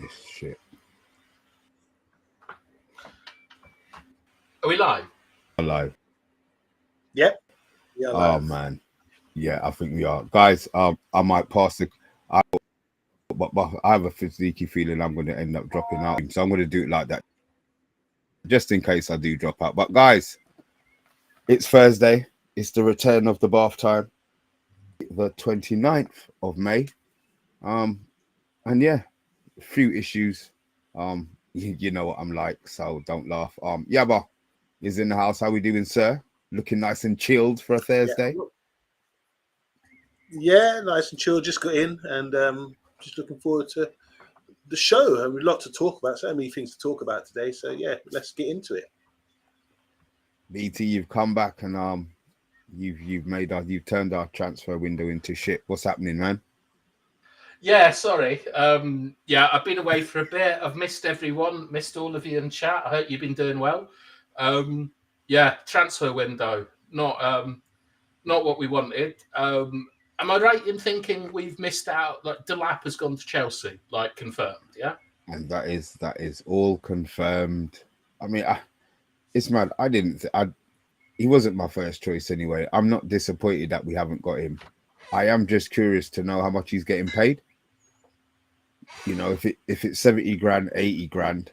this shit. Are we live? Alive. Yep. Yeah. Oh man. Yeah, I think we are. Guys, I might pass the but I have a sneaky feeling I'm gonna end up dropping out. So I'm gonna do it like that. Just in case I do drop out. But guys, it's Thursday. It's the return of the bath time. The 29th of May. And yeah, a few issues. You know what I'm like, so don't laugh. Yabba is in the house. How we doing, sir? Looking nice and chilled for a Thursday. Yeah, nice and chilled. Just got in and just looking forward to the show. And we've a lot to talk about. So many things to talk about today. So yeah, let's get into it. BT, you've come back and you've turned our transfer window into shit. What's happening, man? Yeah, sorry. Yeah, I've been away for a bit. I've missed everyone, missed all of you in chat. I hope you've been doing well. Yeah, transfer window, not what we wanted. Am I right in thinking we've missed out? Like Delap has gone to Chelsea, like confirmed, yeah. And that is all confirmed. I mean, it's mad. He wasn't my first choice anyway. I'm not disappointed that we haven't got him. I am just curious to know how much he's getting paid. You know, if it's 70 grand, 80 grand,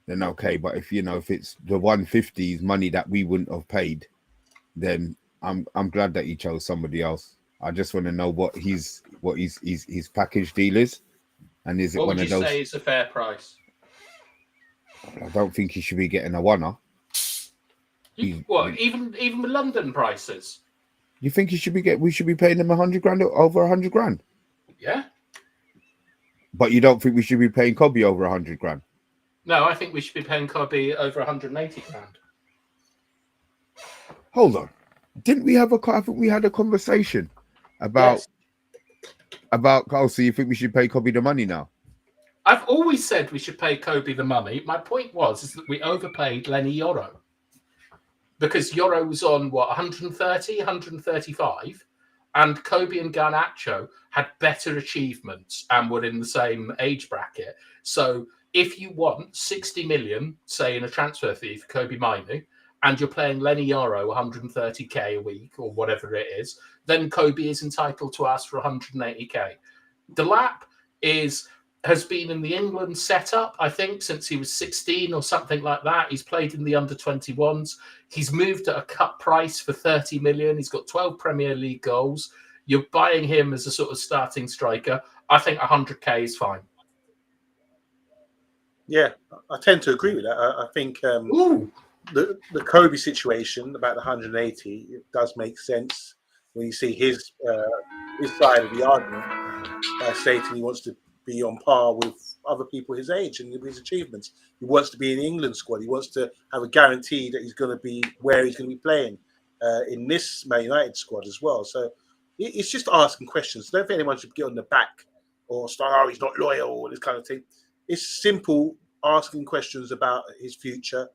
then okay. But if it's the 150s money that we wouldn't have paid, then I'm glad that he chose somebody else. I just want to know what his package deal is, and is it what one would of you those? say is a fair price? I don't think he should be getting a one-off. Even with London prices? You think we should be paying him 100 grand, over 100 grand? Yeah. But you don't think we should be paying Kobe over 100 grand? No, I think we should be paying Kobe over 180 grand. Hold on, didn't we have I think we had a conversation about Oh, so you think we should pay Kobe the money now? I've always said we should pay Kobe the money. My point is that we overpaid Lenny Yoro. Because Yoro was on, 130, 135, and Kobe and Garnacho had better achievements and were in the same age bracket. So if you want 60 million, say, in a transfer fee for Kobe Mainu, and you're playing Lenny Yoro 130k a week or whatever it is, then Kobe is entitled to ask for 180k. Delap has been in the England setup, I think, since he was 16 or something like that. He's played in the under-21s. He's moved at a cut price for 30 million. He's got 12 Premier League goals. You're buying him as a sort of starting striker. I think 100k is fine. Yeah, I tend to agree with that. I think the Kobe situation about the 180, it does make sense when you see his side of the argument by stating he wants to be on par with other people his age and his achievements. He wants to be in the England squad. He wants to have a guarantee that he's going to be where he's going to be playing in this Man United squad as well. So it's just asking questions. Don't think anyone should get on the back or start, oh, he's not loyal or this kind of thing. It's simple asking questions about his future.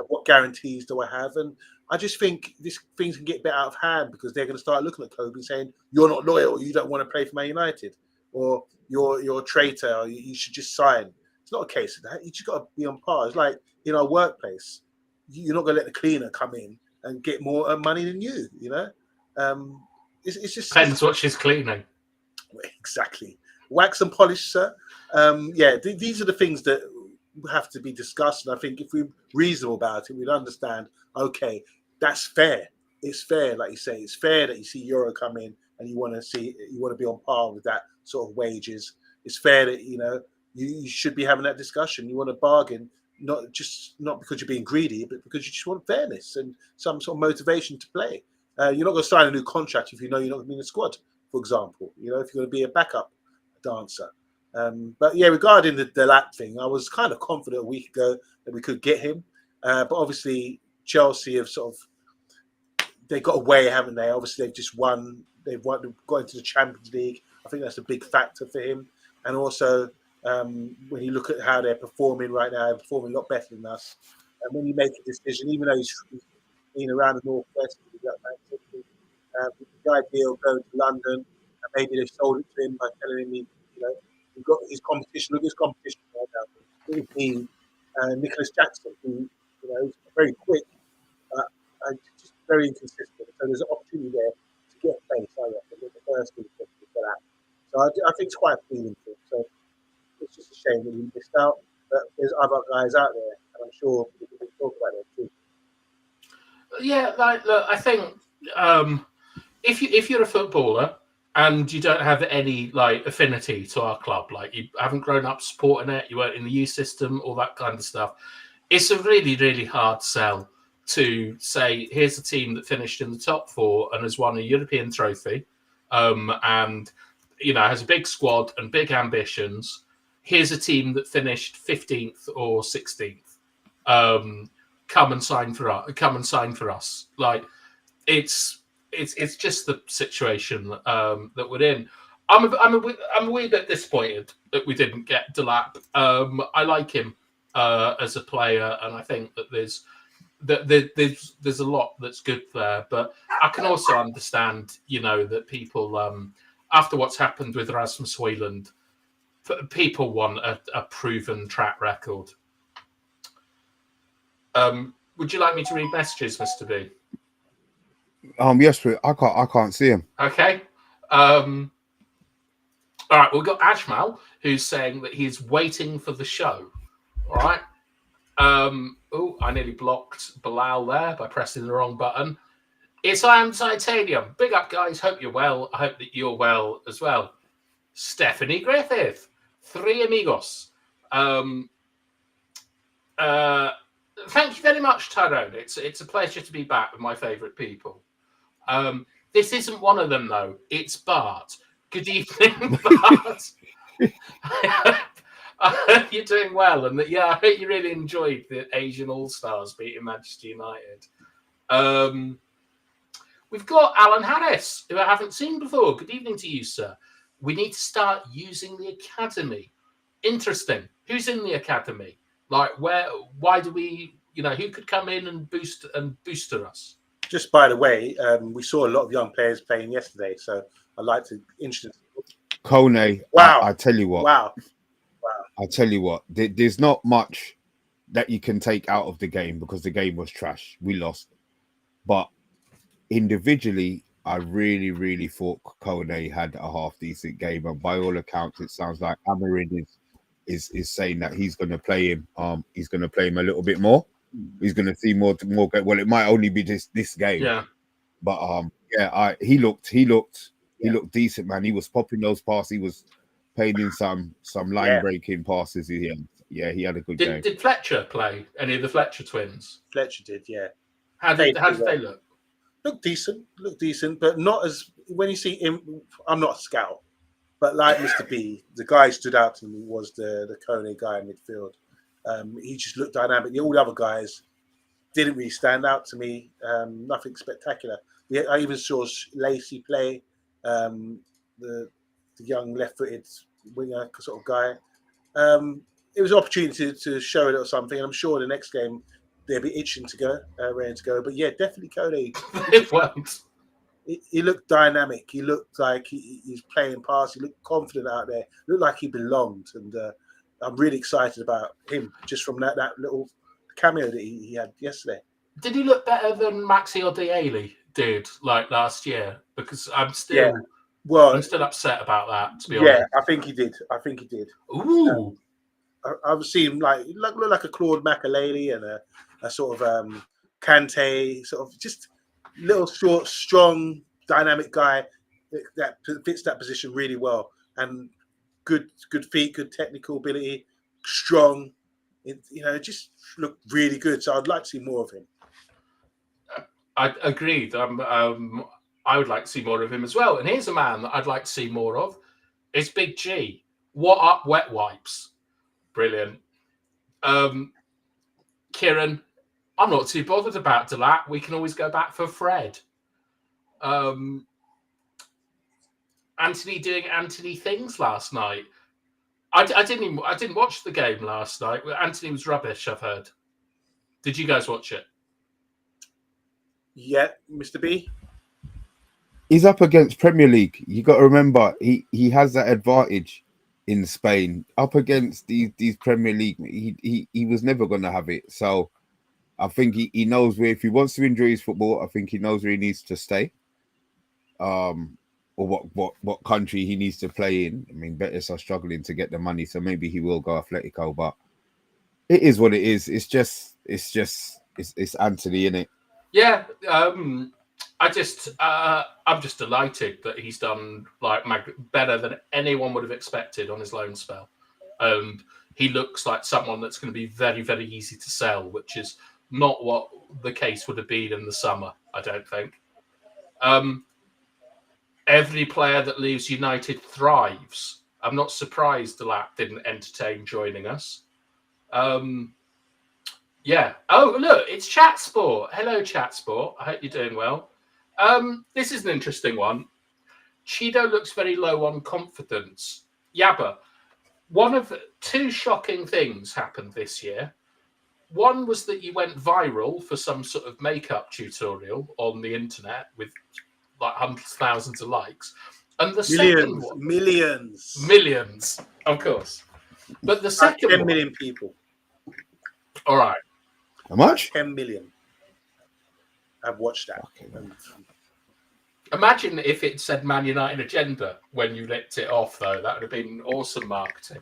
What guarantees do I have? And I just think things can get a bit out of hand because they're going to start looking at Kobe saying, you're not loyal, you don't want to play for Man United, or you're a traitor, or you should just sign. It's not a case of that. You just got to be on par. It's like in our workplace, you're not going to let the cleaner come in and get more money than you, you know? It's just... Depends what she's cleaning. Exactly. Wax and polish, sir. These are the things that have to be discussed, and I think if we're reasonable about it, we'd understand, okay, that's fair. It's fair, like you say, it's fair that you see Euro come in and you want to be on par with that sort of wages. It's fair that you should be having that discussion. You want to bargain, not because you're being greedy, but because you just want fairness and some sort of motivation to play. You're not going to sign a new contract if you know you're not going to be in the squad, for example. If you're going to be a backup dancer. But yeah, regarding the Delap thing, I was kind of confident a week ago that we could get him. But obviously, Chelsea have they got away, haven't they? Obviously, they've just won. They've got into the Champions League. I think that's a big factor for him. And also, when you look at how they're performing right now, they're performing a lot better than us. And when you make a decision, even though he's been around the Northwest, the idea of going to London, and maybe they've sold it to him by telling him he We've got his competition. Look at his competition right now. It would be Nicholas Jackson, who is very quick, and just very inconsistent. So there's an opportunity there to get place. I reckon the first thing for that. So I think it's quite appealing for him. So it's just a shame that we missed out. But there's other guys out there, and I'm sure we can talk about them too. Yeah, look, I think if you're a footballer and you don't have any affinity to our club, like you haven't grown up supporting it, you weren't in the youth system, all that kind of stuff, it's a really, really hard sell to say, here's a team that finished in the top 4 and has won a European trophy, and has a big squad and big ambitions. Here's a team that finished 15th or 16th. Come and sign for us. Like it's just the situation that we're in. I'm a wee bit disappointed that we didn't get Delap. I like him as a player, and I think that there's a lot that's good there. But I can also understand, that people after what's happened with Rasmus Højlund, people want a proven track record. Would you like me to read messages, Mr. B? Yes, but I can't see him. Okay. All right, we've got Ajmal, who's saying that he's waiting for the show. All right. I nearly blocked Bilal there by pressing the wrong button. It's I Am Titanium. Big up, guys. Hope you're well. I hope that you're well as well. Stephanie Griffith. 3 amigos. Thank you very much, Tyrone. It's a pleasure to be back with my favourite people. This isn't one of them, though. It's Bart. Good evening, Bart. I hope you're doing well, and I hope you really enjoyed the Asian All-Stars beating Manchester United. We've got Alan Harris, who I haven't seen before. Good evening to you, sir. We need to start using the academy. Interesting. Who's in the academy? Like, why do we, who could come in and booster us? Just by the way, we saw a lot of young players playing yesterday, so I'd like to introduce Kone. Wow. I tell you what. Wow. I tell you what. There's not much that you can take out of the game because the game was trash. We lost. But individually, I really, really thought Kone had a half decent game, and by all accounts, it sounds like Amarin is saying that he's going to play him. He's going to play him a little bit more. He's going to see more. Well, it might only be this game. Yeah. But he looked decent, man. He was popping those passes. He was playing in some line breaking passes. He had a good game. Did Fletcher play any of the Fletcher twins? Fletcher did, yeah. How did they look? Look decent, but not as when you see him. I'm not a scout, but like Mr. B, the guy who stood out to me was the Kone guy in midfield. He just looked dynamic. All the other guys didn't really stand out to me. Nothing spectacular. I even saw Lacey play, the young left-footed winger sort of guy. It was an opportunity to show a little something, and I'm sure the next game they'll be itching to go, ready to go. But yeah, definitely Kone. It won't. He looked dynamic. He looked like he's playing past. He looked confident out there. Looked like he belonged, and I'm really excited about him just from that little cameo that he had yesterday. Did he look better than Maxi Odeali did like last year? Because I'm still upset about that. To be honest, yeah, I think he did. Ooh, I've seen him look like a Claude Makaleli and a sort of Kante, sort of just little short, strong, dynamic guy that fits that position really well, and good feet, good technical ability, strong. Just looked really good. So I'd like to see more of him. I agreed. I would like to see more of him as well. And here's a man that I'd like to see more of. It's Big G. What up, wet wipes? Brilliant. Kieran, I'm not too bothered about Delap. We can always go back for Fred. Anthony doing Anthony things last night. I didn't watch the game last night. Anthony was rubbish, I've heard. Did you guys watch it? Yeah, Mr. B. He's up against Premier League. You got to remember, he has that advantage. in Spain up against these Premier League. He was never going to have it. So I think he knows where, if he wants to enjoy his football, I think he knows where he needs to stay. Or what country he needs to play in. I mean, Betis are struggling to get the money, so maybe he will go Atletico. But it is what it is. It's Anthony, innit? Yeah. I'm just delighted that he's done like better than anyone would have expected on his loan spell. He looks like someone that's going to be very, very easy to sell, which is not what the case would have been in the summer, I don't think. Every player that leaves United thrives. I'm not surprised Delap didn't entertain joining us. Yeah. Oh, look, it's Chat Sport. Hello, Chat Sport. I hope you're doing well. This is an interesting one. Cheeto looks very low on confidence. Yabba, one of two shocking things happened this year. One was that you went viral for some sort of makeup tutorial on the internet with like hundreds of thousands of likes. And the second one... Millions, of course. But the second 10 million people. All right. How much? 10 million. I've watched that. Imagine if it said Man United agenda when you licked it off, though. That would have been awesome marketing.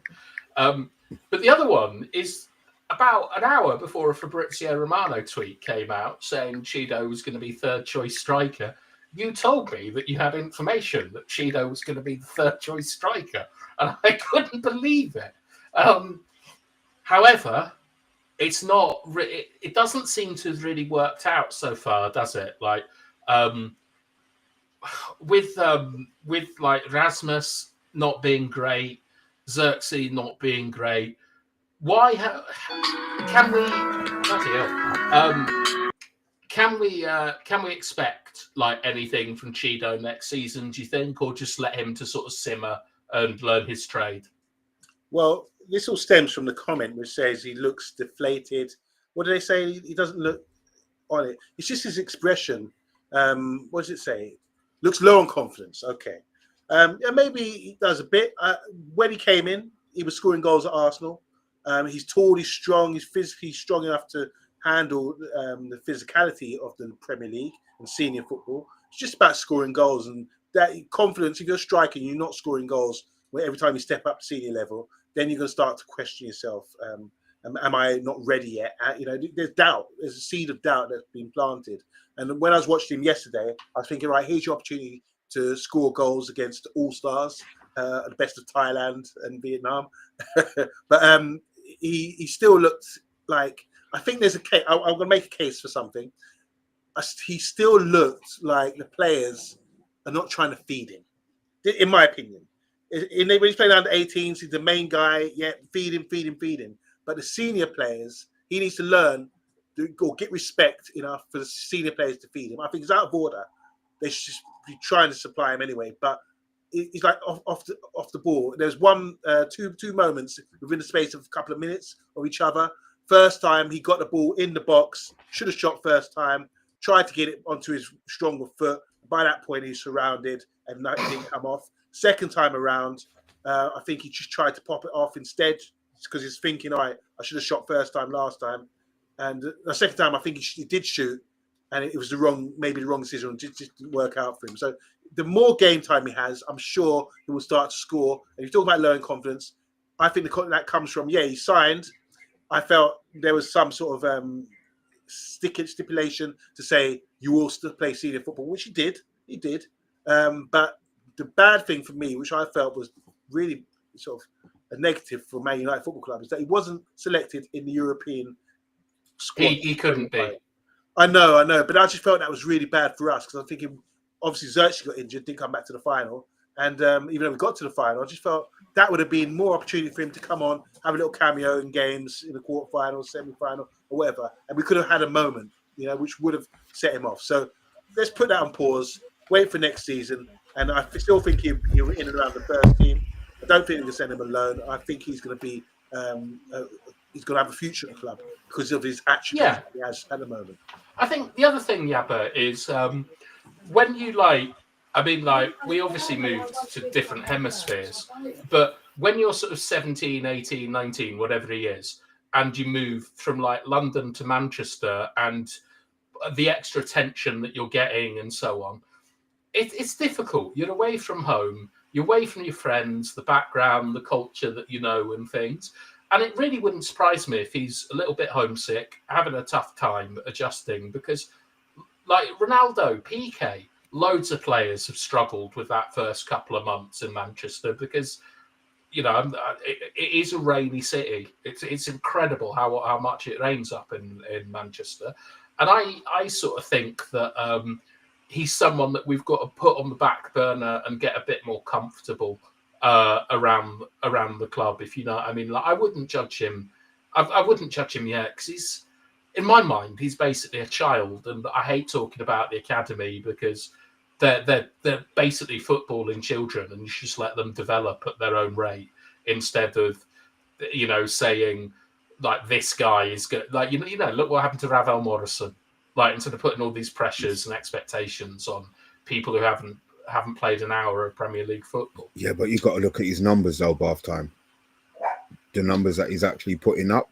But the other one is about an hour before a Fabrizio Romano tweet came out saying Cheeto was going to be third choice striker. You told me that you had information that Cheeto was going to be the third choice striker, and I couldn't believe it. However, it's not. It doesn't seem to have really worked out so far, does it? Like with like Rasmus not being great, Xerxes not being great. Why can we? Bloody hell. Can we expect like anything from Cheeto next season, do you think, or just let him to sort of simmer and learn his trade? Well, this all stems from the comment which says he looks deflated. What do they say? He doesn't look on it. It's just his expression. What does it say? Looks low on confidence. Okay. Yeah, maybe he does a bit. When he came in, he was scoring goals at Arsenal. He's tall, he's strong, he's physically strong enough to handle the physicality of the Premier League and senior football. It's just about scoring goals, and that confidence. If you're striking, you're not scoring goals where every time you step up to senior level, then you're going to start to question yourself. Am I not ready yet? There's doubt. There's a seed of doubt that's been planted. And when I was watching him yesterday, I was thinking, right, here's your opportunity to score goals against all-stars, the best of Thailand and Vietnam. But he still looked like, I think there's a case. I'm going to make a case for something. He still looked like the players are not trying to feed him, in my opinion. When he's playing under 18s, he's the main guy. Yeah, feed him. But the senior players, he needs to learn or get respect enough for the senior players to feed him. I think it's out of order. They should just be trying to supply him anyway. But he's like off the ball. There's two moments within the space of a couple of minutes of each other. First time he got the ball in the box, should have shot first time, tried to get it onto his stronger foot. By that point, he's surrounded and it didn't come off. Second time around, I think he just tried to pop it off instead because he's thinking, all right, I should have shot first time last time. And the second time, I think he did shoot, and it was the wrong decision. It just didn't work out for him. So the more game time he has, I'm sure he will start to score. And you talk about lowering confidence, I think that comes from, he signed. I felt there was some sort of stipulation to say you will still play senior football, which he did. But the bad thing for me, which I felt was really sort of a negative for Man United Football Club, is that he wasn't selected in the European squad. He couldn't be. I know, but I just felt that was really bad for us because I'm thinking, obviously Xerxes got injured, didn't come back to the final, and even though we got to the final, I just felt that would have been more opportunity for him to come on, have a little cameo in games in the quarterfinal, semi-final, or whatever, and we could have had a moment, which would have set him off. So let's put that on pause, wait for next season, and I still think he'll in and around the first team. I don't think we can send him alone. I think he's going to be he's going to have a future at the club because of his attributes he has at the moment. I think the other thing, Yabba, is when you we obviously moved to different hemispheres, but when you're sort of 17, 18, 19, whatever he is, and you move from like London to Manchester and the extra attention that you're getting and so on, it's difficult. You're away from home, you're away from your friends, the background, the culture that you know and things. And it really wouldn't surprise me if he's a little bit homesick, having a tough time adjusting, because like Ronaldo, PK, loads of players have struggled with that first couple of months in Manchester because, you know, it is a rainy city. It's incredible how much it rains up in Manchester. And I sort of think that he's someone that we've got to put on the back burner and get a bit more comfortable around the club, if you know what I mean. Like, I wouldn't judge him. I wouldn't judge him yet, because he's, in my mind, he's basically a child, and I hate talking about the academy because they're basically footballing children, and you should just let them develop at their own rate instead of, you know, saying like this guy is good. Like, you know, look what happened to Ravel Morrison. Like, instead of putting all these pressures and expectations on people who haven't played an hour of Premier League football. Yeah, but you've got to look at his numbers though, Bathtime. The numbers that he's actually putting up.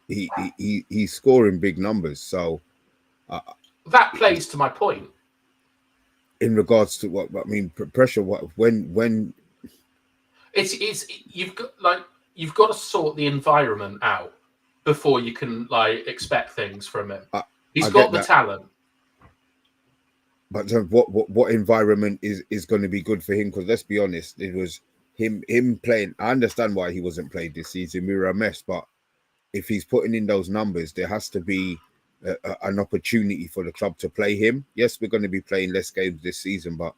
He's scoring big numbers. So that plays to my point. In regards to what I mean, pressure. When it's you've got to sort the environment out before you can like expect things from him. He's got the talent. But what environment is going to be good for him? Because let's be honest, it was him playing. I understand why he wasn't played this season. We were a mess, but if he's putting in those numbers, there has to be an opportunity for the club to play him. Yes, we're going to be playing less games this season, but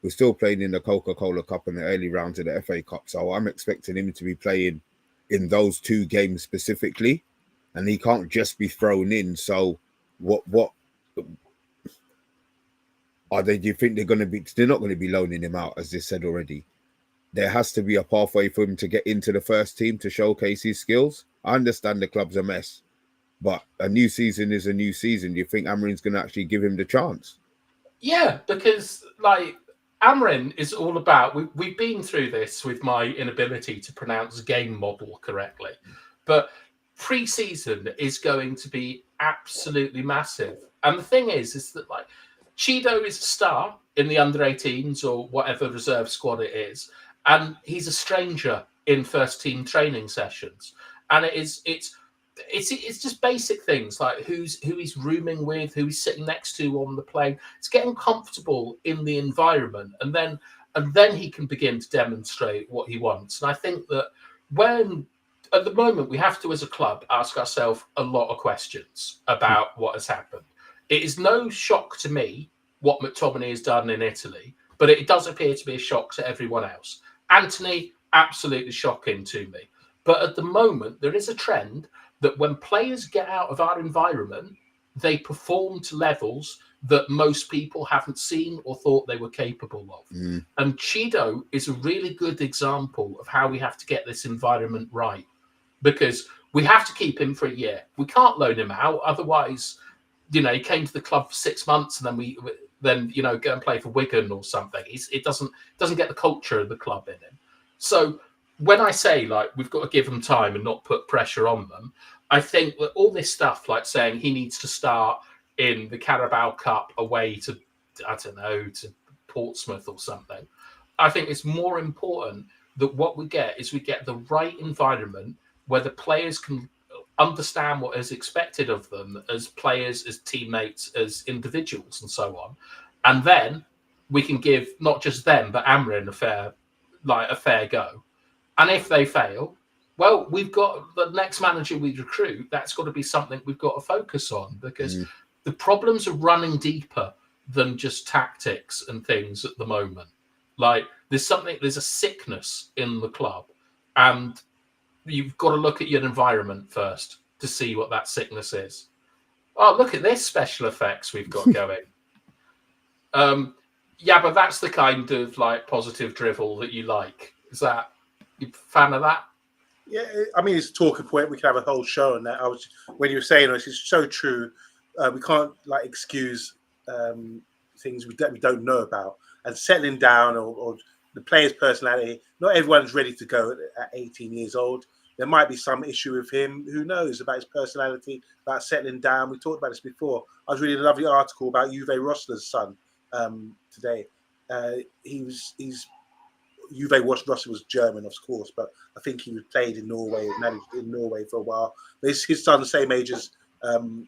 we're still playing in the Coca-Cola Cup and the early rounds of the FA Cup. So I'm expecting him to be playing in those two games specifically, and he can't just be thrown in. So what are they? Do you think they're going to be? They're not going to be loaning him out, as they said already. There has to be a pathway for him to get into the first team to showcase his skills. I understand the club's a mess, but a new season is a new season. Do you think Amorim's going to actually give him the chance? Yeah, because like Amorim is all about. We've been through this with my inability to pronounce game model correctly, but pre-season is going to be absolutely massive. And the thing is that like Chido is a star in the under-18s or whatever reserve squad it is, and he's a stranger in first-team training sessions. And it's just basic things like who he's rooming with, who he's sitting next to on the plane. It's getting comfortable in the environment, and then he can begin to demonstrate what he wants. And I think that when at the moment we have to, as a club, ask ourselves a lot of questions about what has happened. It is no shock to me what McTominay has done in Italy, but it does appear to be a shock to everyone else. Anthony, absolutely shocking to me. But at the moment, there is a trend that when players get out of our environment, they perform to levels that most people haven't seen or thought they were capable of. And Chido is a really good example of how we have to get this environment right, because we have to keep him for a year. We can't loan him out. Otherwise, you know, he came to the club for 6 months and then you know, go and play for Wigan or something. It doesn't get the culture of the club in him. So when I say like we've got to give them time and not put pressure on them, I think that all this stuff like saying he needs to start in the Carabao Cup away to, I don't know, to Portsmouth or something, I think it's more important that what we get is we get the right environment where the players can understand what is expected of them as players, as teammates, as individuals, and so on. And then we can give not just them, but Amorim a fair go. And if they fail, well, we've got the next manager we recruit. That's got to be something we've got to focus on, because the problems are running deeper than just tactics and things at the moment. Like there's a sickness in the club, and you've got to look at your environment first to see what that sickness is. Oh, look at this special effects we've got going. Yeah, but that's the kind of like positive drivel that you like. Is that you a fan of that? Yeah, I mean, it's a talking point. We can have a whole show on that. When you were saying this, it's so true. We can't like excuse things we don't know about, and settling down or the player's personality. Not everyone's ready to go at 18 years old. There might be some issue with him. Who knows about his personality, about settling down. We talked about this before. I was reading a lovely article about Uwe Rosler's son today. He's Uwe Rosler was German, of course, but I think he played in Norway, managed in Norway for a while. But his son's the same age as Erling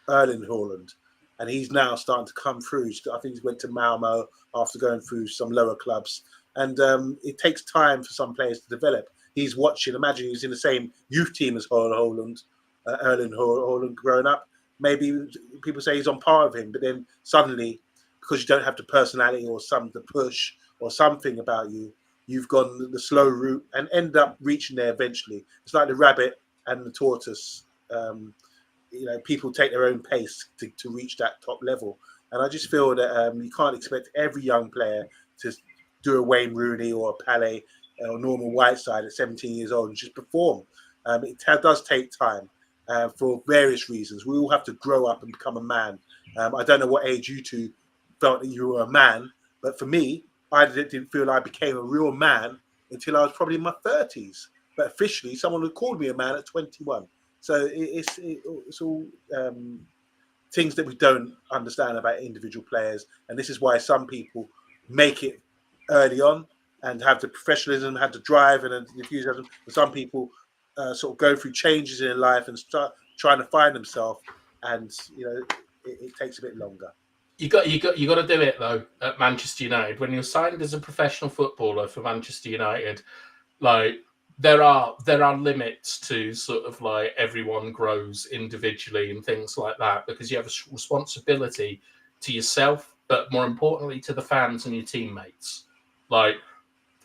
Haaland, and he's now starting to come through. I think he went to Malmo after going through some lower clubs, and it takes time for some players to develop. He's watching. Imagine he's in the same youth team as Haaland, Erling Haaland growing up. Maybe people say he's on par with him, but then suddenly, because you don't have the personality or the push or something about you, you've gone the slow route and end up reaching there eventually. It's like the rabbit and the tortoise. People take their own pace to reach that top level. And I just feel that you can't expect every young player to do a Wayne Rooney or a Pele or Norman Whiteside at 17 years old and just perform. It does take time for various reasons. We all have to grow up and become a man. I don't know what age you two felt that you were a man, but for me, I didn't feel I became a real man until I was probably in my 30s. But officially, someone had called me a man at 21. So it's all things that we don't understand about individual players. And this is why some people make it early on and have the professionalism, have the drive and the enthusiasm. And some people sort of go through changes in their life and start trying to find themselves. And, it takes a bit longer. You got to do it though at Manchester United. When you're signed as a professional footballer for Manchester United, like there are limits to sort of like everyone grows individually and things like that, because you have a responsibility to yourself, but more importantly to the fans and your teammates. Like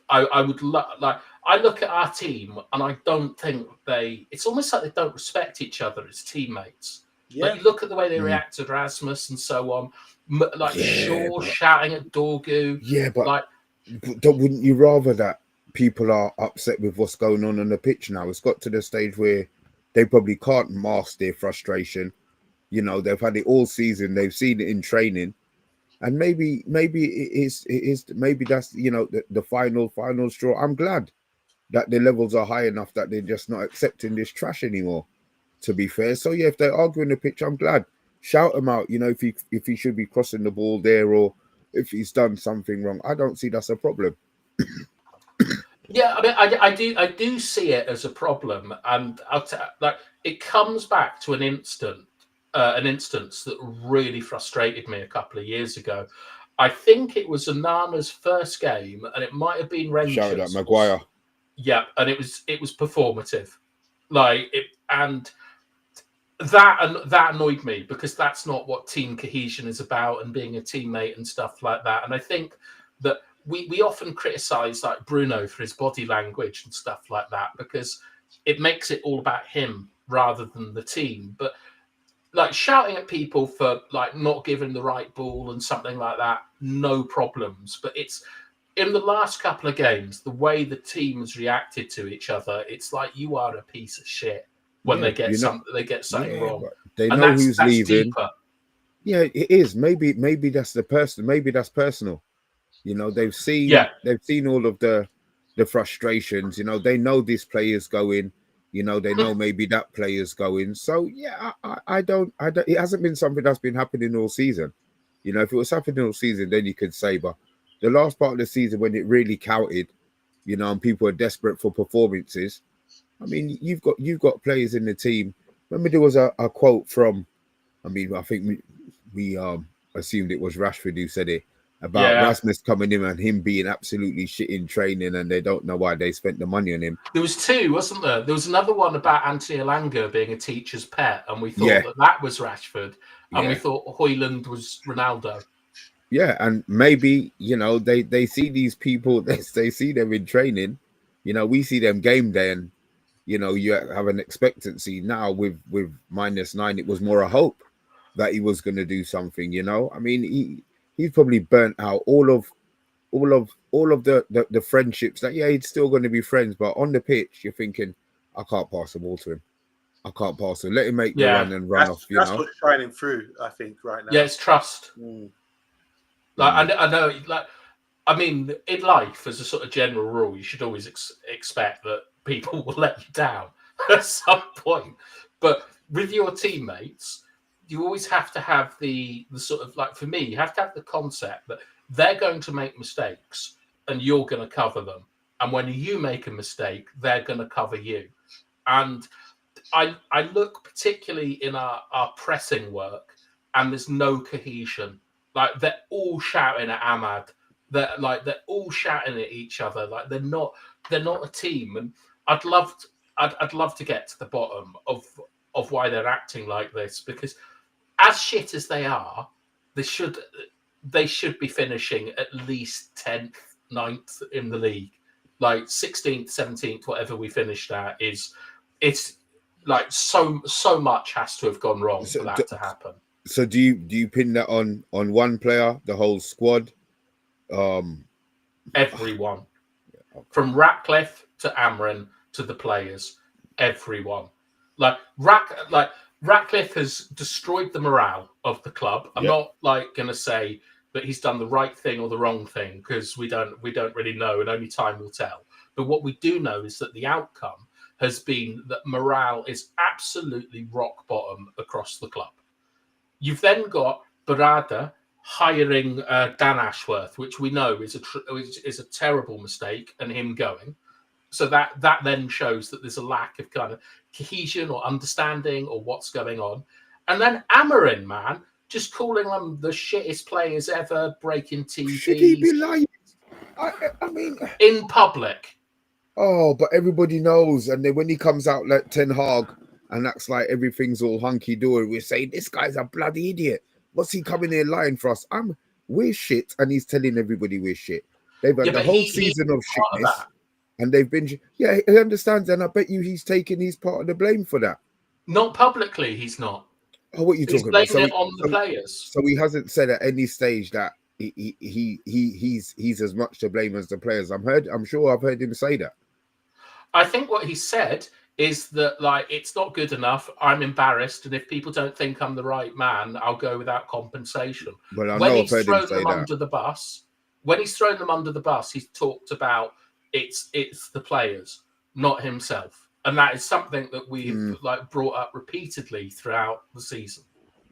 I look at our team and I don't think it's almost like they don't respect each other as teammates. Yeah. Like you look at the way they react to Rasmus and so on. Shaw shouting at Dorgu. Yeah, but wouldn't you rather that people are upset with what's going on the pitch now? It's got to the stage where they probably can't mask their frustration. They've had it all season. They've seen it in training, and maybe it is maybe that's the final straw. I'm glad that the levels are high enough that they're just not accepting this trash anymore. To be fair, so yeah, if they're arguing the pitch, I'm glad. Shout him out, if he should be crossing the ball there or if he's done something wrong. I don't see that's a problem. Yeah, I mean, I do see it as a problem, and it comes back to an instance that really frustrated me a couple of years ago. I think it was Onana's first game, and it might have been Rangers. Shout out Maguire. Yeah, and it was performative, and that annoyed me because that's not what team cohesion is about and being a teammate and stuff like that. And I think that we often criticize like Bruno for his body language and stuff like that because it makes it all about him rather than the team. But like shouting at people for like not giving the right ball and something like that, no problems. But it's in the last couple of games, the way the team has reacted to each other, it's like you are a piece of shit when they get something wrong. They know who's leaving. Deeper. Yeah, it is. Maybe that's the person. Maybe that's personal. They've seen all of the frustrations. They know this player's going. They know maybe that player's going. So yeah, I don't. It hasn't been something that's been happening all season. If it was happening all season, then you could say. But the last part of the season when it really counted, and people are desperate for performances. I mean, you've got players in the team. Remember, there was a quote from. I mean, I think we assumed it was Rashford who said it. About Rasmus coming in and him being absolutely shit in training and they don't know why they spent the money on him. There was two, wasn't there? There was another one about Anthony Elanga being a teacher's pet and we thought that was Rashford and we thought Højlund was Ronaldo. Yeah, and maybe, they see these people, they see them in training. We see them game day and, you have an expectancy. Now with -9, it was more a hope that he was going to do something, I mean, he's probably burnt out all of the friendships that he's still going to be friends, but on the pitch you're thinking, I can't pass the ball to him. I can't pass him. Let him make the run and run off. That's what's shining through, I think, right now. Yeah, it's trust. I know, like I mean, in life, as a sort of general rule, you should always expect that people will let you down at some point. But with your teammates, you always have to have the sort of, like, for me, you have to have the concept that they're going to make mistakes and you're going to cover them. And when you make a mistake, they're going to cover you. And I look particularly in our pressing work, and there's no cohesion. Like, they're all shouting at Ahmad. They're all shouting at each other. Like, they're not a team. And I'd love to get to the bottom of why they're acting like this, because as shit as they are, they should be finishing at least 10th, 9th in the league. Like 16th, 17th, whatever we finished at, it's like so much has to have gone wrong for that to happen. So do you pin that on one player, the whole squad? Everyone. From Ratcliffe to Amrin to the players, everyone. Like Ratcliffe has destroyed the morale of the club. I'm not like going to say that he's done the right thing or the wrong thing, because we don't really know, and only time will tell. But what we do know is that the outcome has been that morale is absolutely rock bottom across the club. You've then got Barada hiring Dan Ashworth, which we know is a terrible mistake, and him going. So that then shows that there's a lack of kind of cohesion or understanding or what's going on. And then Amarin, man, just calling them the shittest players ever, breaking TVs. Should he be lying? I mean, in public. Oh, but everybody knows. And then when he comes out like Ten Hag and acts like everything's all hunky-dory, we say, this guy's a bloody idiot. What's he coming here lying for us? We're shit, and he's telling everybody we're shit. They've had the whole season of shitness, and they've been... Yeah, he understands, and I bet you he's part of the blame for that. Not publicly, he's not. Oh, what are you talking about? He's blaming it on the players. So he hasn't said at any stage that he's as much to blame as the players. I'm sure I've heard him say that. I think what he said is that, like, it's not good enough. I'm embarrassed, and if people don't think I'm the right man, I'll go without compensation. Well, I when know he's I've heard thrown him say them that. under the bus, when he's thrown them under the bus, he's talked about it's the players, not himself, and that is something that we've brought up repeatedly throughout the season.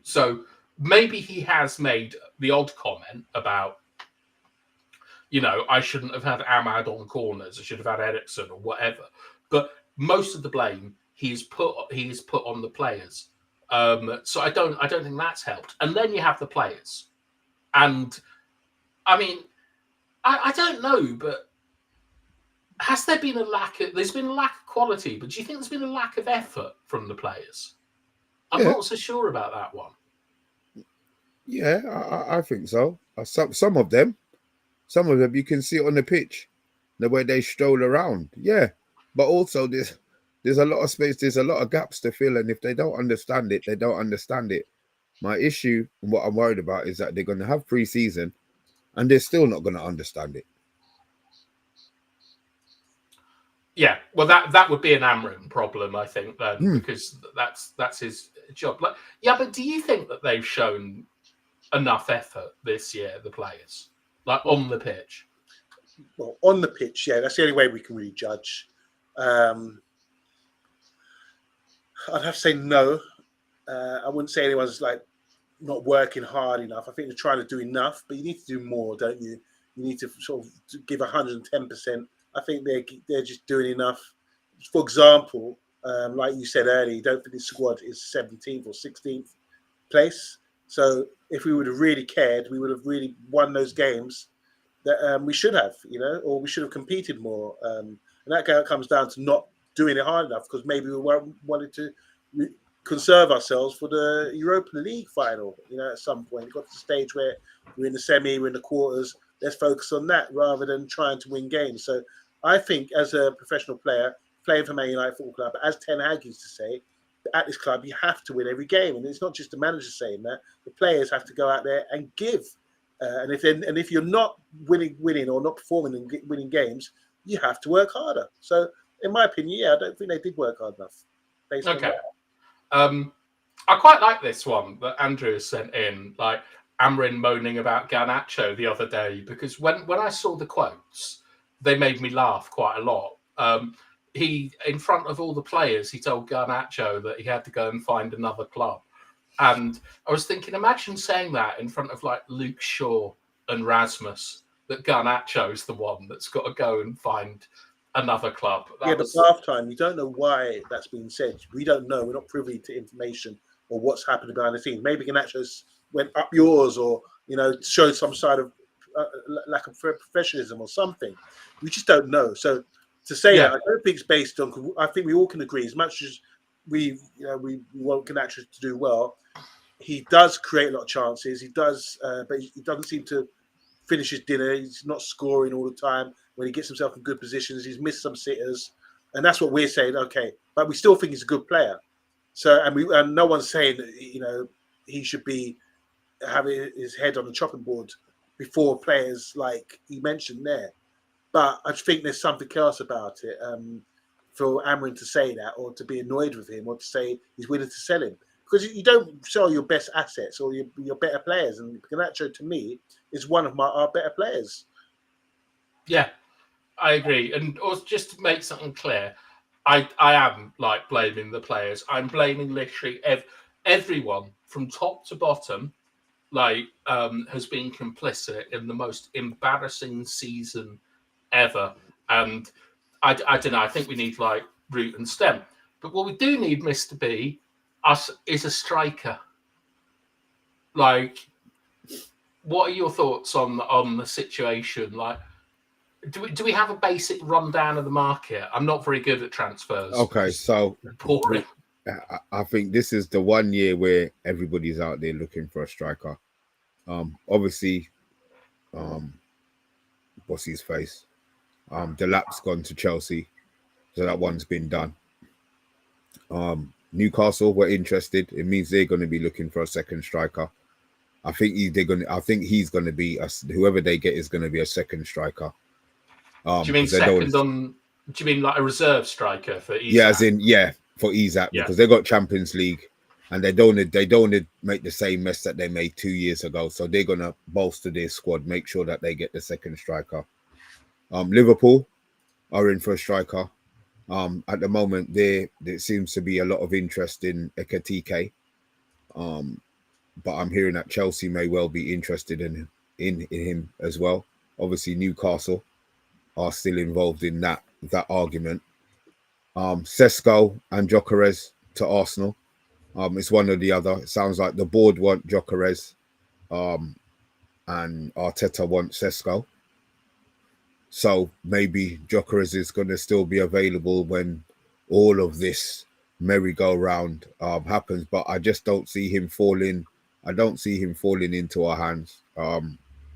So maybe he has made the odd comment about, I shouldn't have had Ahmad on corners, I should have had Ericsson or whatever. But most of the blame he's put on the players. So I don't think that's helped. And then you have the players, and I mean, I don't know, but has there been there's been a lack of quality, but do you think there's been a lack of effort from the players? I'm not so sure about that one. Yeah, I think so. Some of them you can see it on the pitch, the way they stroll around. Yeah, but also there's a lot of space, there's a lot of gaps to fill, and if they don't understand it, they don't understand it. My issue and what I'm worried about is that they're going to have pre-season, and they're still not going to understand it. Yeah, well, that would be an Amrin problem, I think, then, because that's his job. But do you think that they've shown enough effort this year, the players, like on the pitch? Well, on the pitch, yeah, that's the only way we can really judge. I'd have to say no. I wouldn't say anyone's like not working hard enough. I think they're trying to do enough, but you need to do more, don't you? You need to sort of give 110%. I think they're just doing enough. For example, like you said earlier, you don't think the squad is 17th or 16th place. So if we would have really cared, we would have really won those games that we should have, or we should have competed more. And that comes down to not doing it hard enough, because maybe we wanted to conserve ourselves for the Europa League final. At some point, it got to the stage where we're in the semi, we're in the quarters. Let's focus on that rather than trying to win games. So I think as a professional player playing for Man United Football Club, as Ten Hag used to say, at this club you have to win every game, and it's not just the manager saying that. The players have to go out there and give. And if you're not winning or not performing and winning games, you have to work harder. So in my opinion, yeah, I don't think they did work hard enough. Okay. I quite like this one that Andrew has sent in. Like, Amrin moaning about Garnacho the other day, because when I saw the quotes, they made me laugh quite a lot. He, in front of all the players, he told Garnacho that he had to go and find another club. And I was thinking, imagine saying that in front of like Luke Shaw and Rasmus, that Garnacho's the one that's got to go and find another club. But BATHTIME, you don't know why that's being said. We don't know. We're not privy to information or what's happening behind the scenes. Maybe Garnacho's went up yours, or showed some side of lack of professionalism or something. We just don't know. So to say that, I don't think it's based on. I think we all can agree, as much as we want Garnacho to do well, he does create a lot of chances. He does, but he doesn't seem to finish his dinner. He's not scoring all the time. When he gets himself in good positions, he's missed some sitters, and that's what we're saying. Okay, but we still think he's a good player. So, and no one's saying that he should be having his head on the chopping board before players like he mentioned there. But I just think there's something else about it for Amrin to say that, or to be annoyed with him, or to say he's willing to sell him, because you don't sell your best assets or your better players. And Garnacho, to me, is one of our better players. Yeah, I agree. And also, just to make something clear, I am like blaming the players. I'm blaming literally everyone from top to bottom. Like has been complicit in the most embarrassing season ever. And I don't know. I think we need like root and stem. But what we do need, Mr. B, is a striker. Like, what are your thoughts on the situation? Like, do we have a basic rundown of the market? I'm not very good at transfers. Okay, so boring. I think this is the one year where everybody's out there looking for a striker. Obviously, what's his face? Delap's gone to Chelsea, so that one's been done. Newcastle were interested. It means they're going to be looking for a second striker. I think he's going to be whoever they get is going to be a second striker. Do you mean second on? Do you mean like a reserve striker for Isak? Yeah, as in for Isak, because they got Champions League, and they don't want to make the same mess that they made 2 years ago. So they're gonna bolster their squad, make sure that they get the second striker. Liverpool are in for a striker. At the moment, there seems to be a lot of interest in Ekitike. But I'm hearing that Chelsea may well be interested in him as well. Obviously, Newcastle are still involved in that argument. Sesko and Gyökeres to Arsenal. It's one or the other. It sounds like the board want Gyökeres, and Arteta wants Sesko. So maybe Gyökeres is going to still be available when all of this merry-go-round happens. But I just don't see him falling. I don't see him falling into our hands.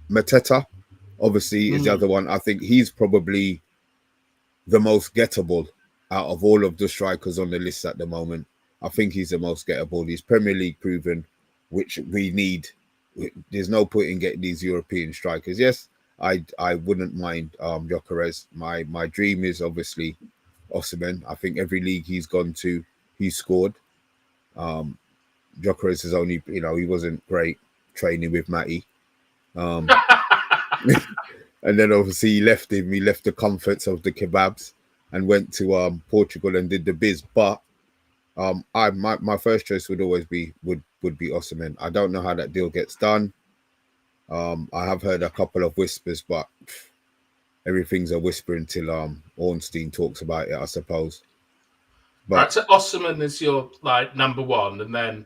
Mateta, obviously, is the other one. I think he's probably the most gettable out of all of the strikers on the list at the moment. I think he's the most gettable. He's Premier League proven, which we need. There's no point in getting these European strikers. Yes, I wouldn't mind Gyökeres. My dream is obviously Osimhen. I think every league he's gone to, he's scored. Gyökeres is only, he wasn't great training with Matty. And then obviously he left the comforts of the kebabs and went to Portugal and did the biz. But my first choice would always be Osimhen. I don't know how that deal gets done. I have heard a couple of whispers, but everything's a whisper until Ornstein talks about it, I suppose. But right, so Osimhen is your number one, and then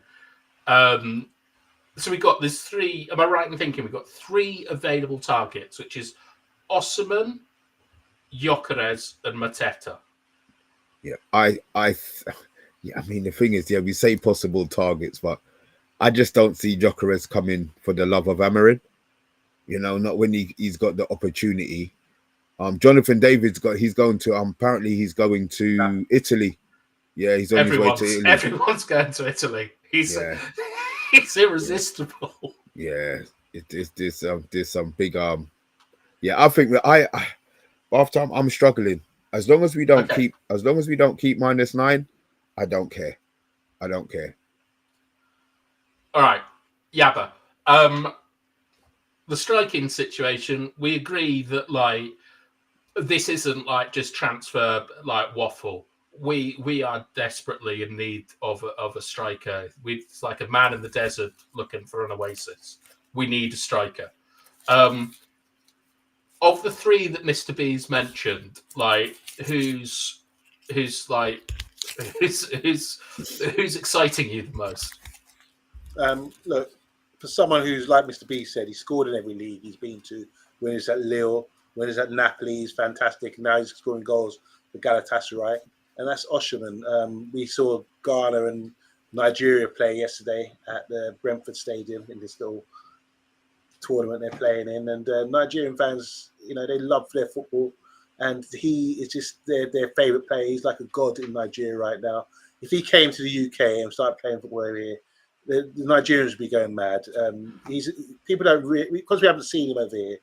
so we got this three. Am I right in thinking we've got three available targets, which is Osimhen, Gyökeres, and Mateta? Yeah, I mean, the thing is, we say possible targets, but I just don't see Gyökeres coming for the love of Amarin. Not when he's got the opportunity. Jonathan David's going to Italy. Yeah, he's on his way to Italy. Everyone's going to Italy. He's irresistible. Yeah, there's some big Yeah, I think that after I'm struggling. As long as we don't keep -9, I don't care. All right, Yabba. the striking situation, we agree that like this isn't like just transfer like waffle. We are desperately in need of a striker. It's like a man in the desert looking for an oasis. We need a striker. Of the three that Mr. B's mentioned, like who's exciting you the most? Look, for someone who's like Mr. B said, he scored in every league he's been to. When he's at Lille, when he's at Napoli, he's fantastic. Now he's scoring goals for Galatasaray, and that's Osimhen. We saw Ghana and Nigeria play yesterday at the Brentford Stadium in this little tournament they're playing in, and Nigerian fans, you know, they love their football, and he is just their favourite player. He's like a god in Nigeria right now. If he came to the UK and started playing football over here, the Nigerians would be going mad. People don't really, because we haven't seen him over here.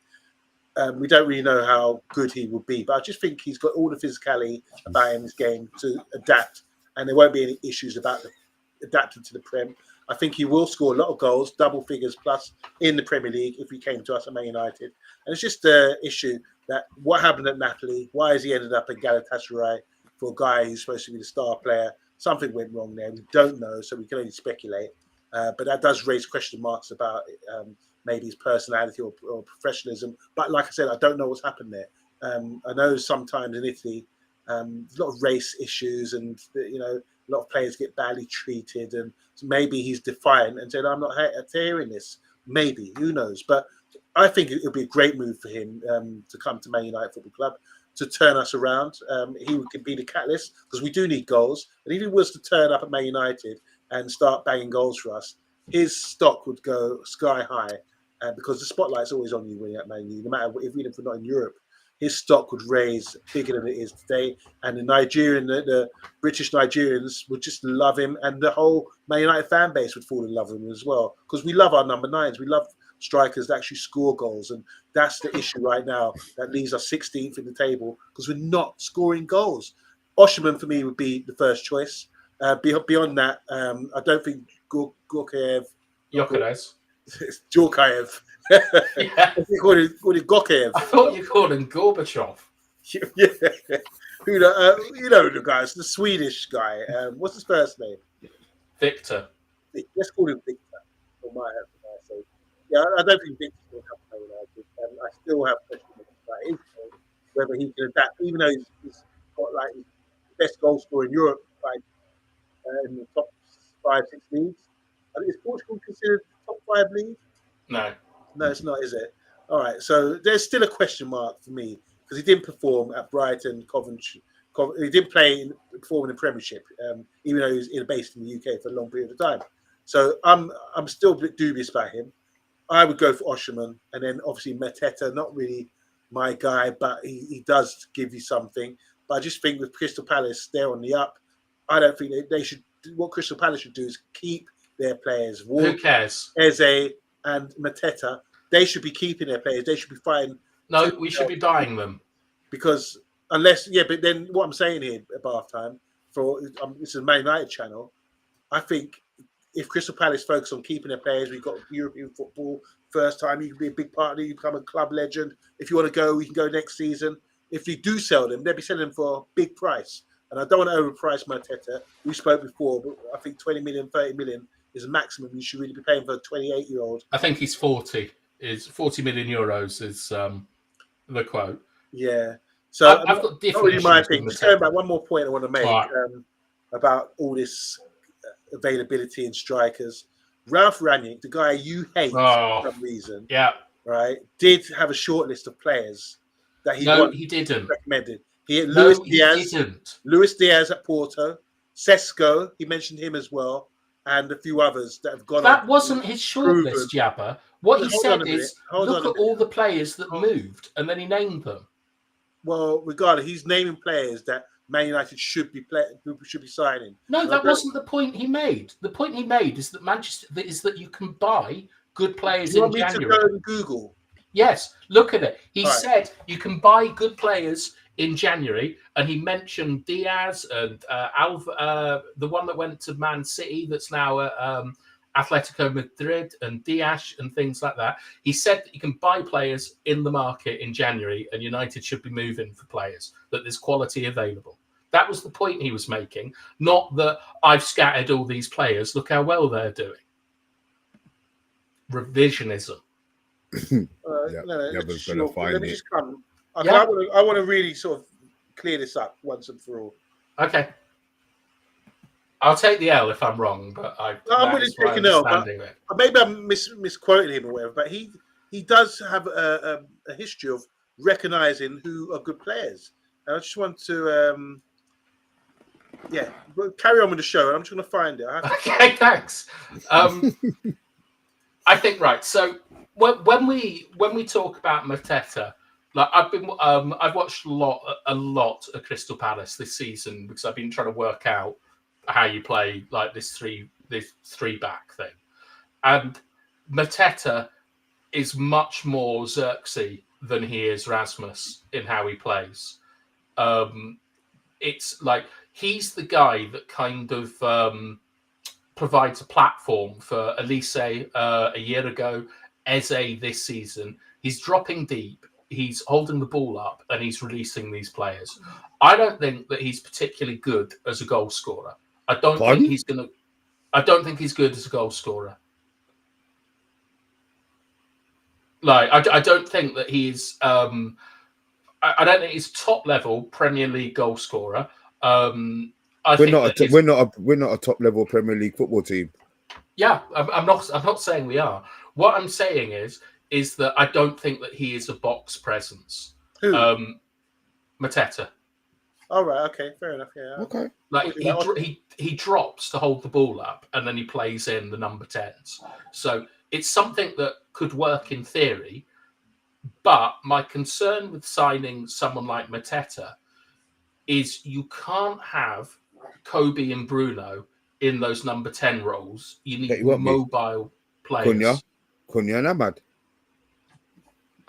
We don't really know how good he will be, but I just think he's got all the physicality about him in this game to adapt, and there won't be any issues about adapting to the Prem. I think he will score a lot of goals, double figures plus, in the Premier League if he came to us at Man United. And it's just the issue that what happened at Napoli, why has he ended up at Galatasaray for a guy who's supposed to be the star player? Something went wrong there. We don't know, so we can only speculate. But that does raise question marks about maybe his personality or professionalism. But like I said, I don't know what's happened there. I know sometimes in Italy, there's a lot of race issues, and you know, a lot of players get badly treated, and maybe he's defiant and said, "I'm not hearing this." Maybe, who knows? But I think it would be a great move for him to come to Man United Football Club to turn us around. He could be the catalyst because we do need goals, and if he was to turn up at Man United and start banging goals for us, his stock would go sky high because the spotlight's always on you when you're at Man U, no matter even if we're not in Europe. His stock would raise bigger than it is today, and the British Nigerians would just love him, and the whole Man United fan base would fall in love with him as well, because we love our number 9s. We love strikers that actually score goals, and that's the issue right now that leaves us 16th in the table because we're not scoring goals. Osimhen for me would be the first choice. Beyond that, I don't think Gorkaev. It's Djorkaeff. Yeah. You called it Gorkaev. I thought you called him Gorbachev. Yeah, you know the guy, the Swedish guy. What's his first name? Victor. Let's call him Victor. For my sake. Yeah, I don't think Victor's going to come to United. I still have questions about his goal, whether he can adapt, even though he's got like the best goal scorer in Europe, like in the top 5-6 leagues. I think is Portugal considered top 5 league? No, it's not, is it? All right, so there's still a question mark for me because he didn't perform at Brighton, Coventry. He didn't perform in the Premiership, even though he was based in the UK for a long period of time. So I'm still a bit dubious about him. I would go for Osimhen, and then obviously Mateta, not really my guy, but he does give you something. But I just think with Crystal Palace, they're on the up. I don't think they should. What Crystal Palace should do is keep their players. who cares? Eze and Mateta, they should be keeping their players. They should be fighting. No, we should be buying them. Because but then what I'm saying here at Bath Time, this is a Man United channel, I think if Crystal Palace focus on keeping their players, we've got European football, first time, you can be a big part of it, you become a club legend. If you want to go, we can go next season. If we do sell them, they'll be selling them for a big price. And I don't want to overprice Mateta. We spoke before, but I think 20 million, 30 million is a maximum you should really be paying for a 28-year-old. I think he's 40. Is 40 million euros is the quote. Yeah. So I've got different. Not really my thing. Just going back, one more point I want to make about all this availability in strikers. Ralph Rangnick, the guy you hate for some reason, right, did have a short list of players that he didn't recommended. He had Luis Diaz at Porto, Sesko, he mentioned him as well, and a few others that have gone. That wasn't his shortlist, Yabba. What he said is, look at all the players that moved, and then he named them. Well, regardless, he's naming players that Man United should be signing. No, that wasn't the point he made. The point he made is that that you can buy good players in January. You want me to go and Google? Yes, look at it. He said you can buy good players in January, and he mentioned Diaz and the one that went to Man City that's now Atletico Madrid and Dias and things like that. He said that you can buy players in the market in January, and United should be moving for players, that there's quality available. That was the point he was making, not that I've scattered all these players, look how well they're doing. Revisionism. Yabba's going to find let me it. just come. I Yeah. want to really sort of clear this up once and for all. Okay. I'll take the L if I'm wrong, but I'm willing to take an L. Maybe I'm misquoting him or whatever, but he does have a history of recognizing who are good players. And I just want to, carry on with the show. I'm just going to find it. Okay, thanks. I think right. So when we talk about Mateta, like I've watched a lot of Crystal Palace this season because I've been trying to work out how you play like this three back thing, and Mateta is much more Xerxes than he is Rasmus in how he plays. It's like he's the guy that kind of provides a platform for Elise a year ago, Eze this season. He's dropping deep, he's holding the ball up, and he's releasing these players. I don't think that he's particularly good as a goal scorer. I don't think he's good as a goal scorer. Like I don't think that he's I don't think he's top level Premier League goal scorer. We're not a top level Premier League football team. Yeah, I'm not saying we are. What I'm saying is that I don't think that he is a box presence. Who? Mateta. All right. Okay. Fair enough. Yeah. Okay. Like he drops to hold the ball up, and then he plays in the number 10s. So it's something that could work in theory. But my concern with signing someone like Mateta is you can't have Kobe and Bruno in those number 10 roles. You need mobile players. Cunha and Ahmad.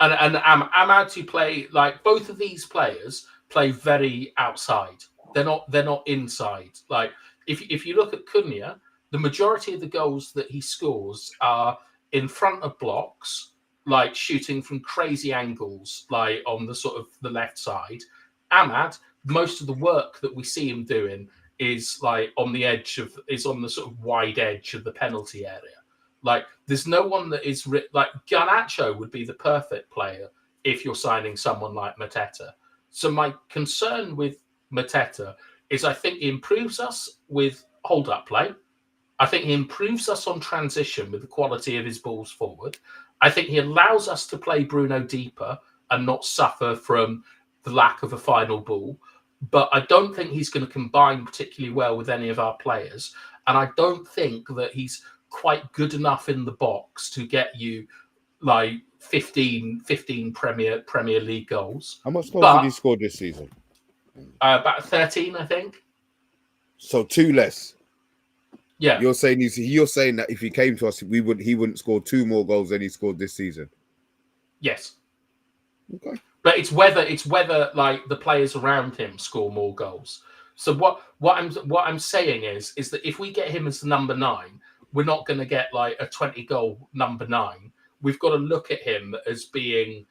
And Ahmad to play, like, both of these players play very outside. They're not inside. Like if you look at Cunha, the majority of the goals that he scores are in front of blocks, like shooting from crazy angles, like on the sort of the left side. Ahmad, most of the work that we see him doing is like on the sort of wide edge of the penalty area. Like there's no one that is like Garnacho would be the perfect player if you're signing someone like Mateta. So my concern with Mateta is I think he improves us with hold-up play. I think he improves us on transition with the quality of his balls forward. I think he allows us to play Bruno deeper and not suffer from the lack of a final ball. But I don't think he's going to combine particularly well with any of our players. And I don't think that he's quite good enough in the box to get you like 15 Premier League goals. How much goals did he score this season? About 13, I think. So 2 less. Yeah. You're saying that if he came to us, he wouldn't score 2 more goals than he scored this season. Yes. Okay. But it's whether like the players around him score more goals. So what I'm saying is that if we get him as the number 9, we're not going to get like a 20-goal number 9. We've got to look at him as being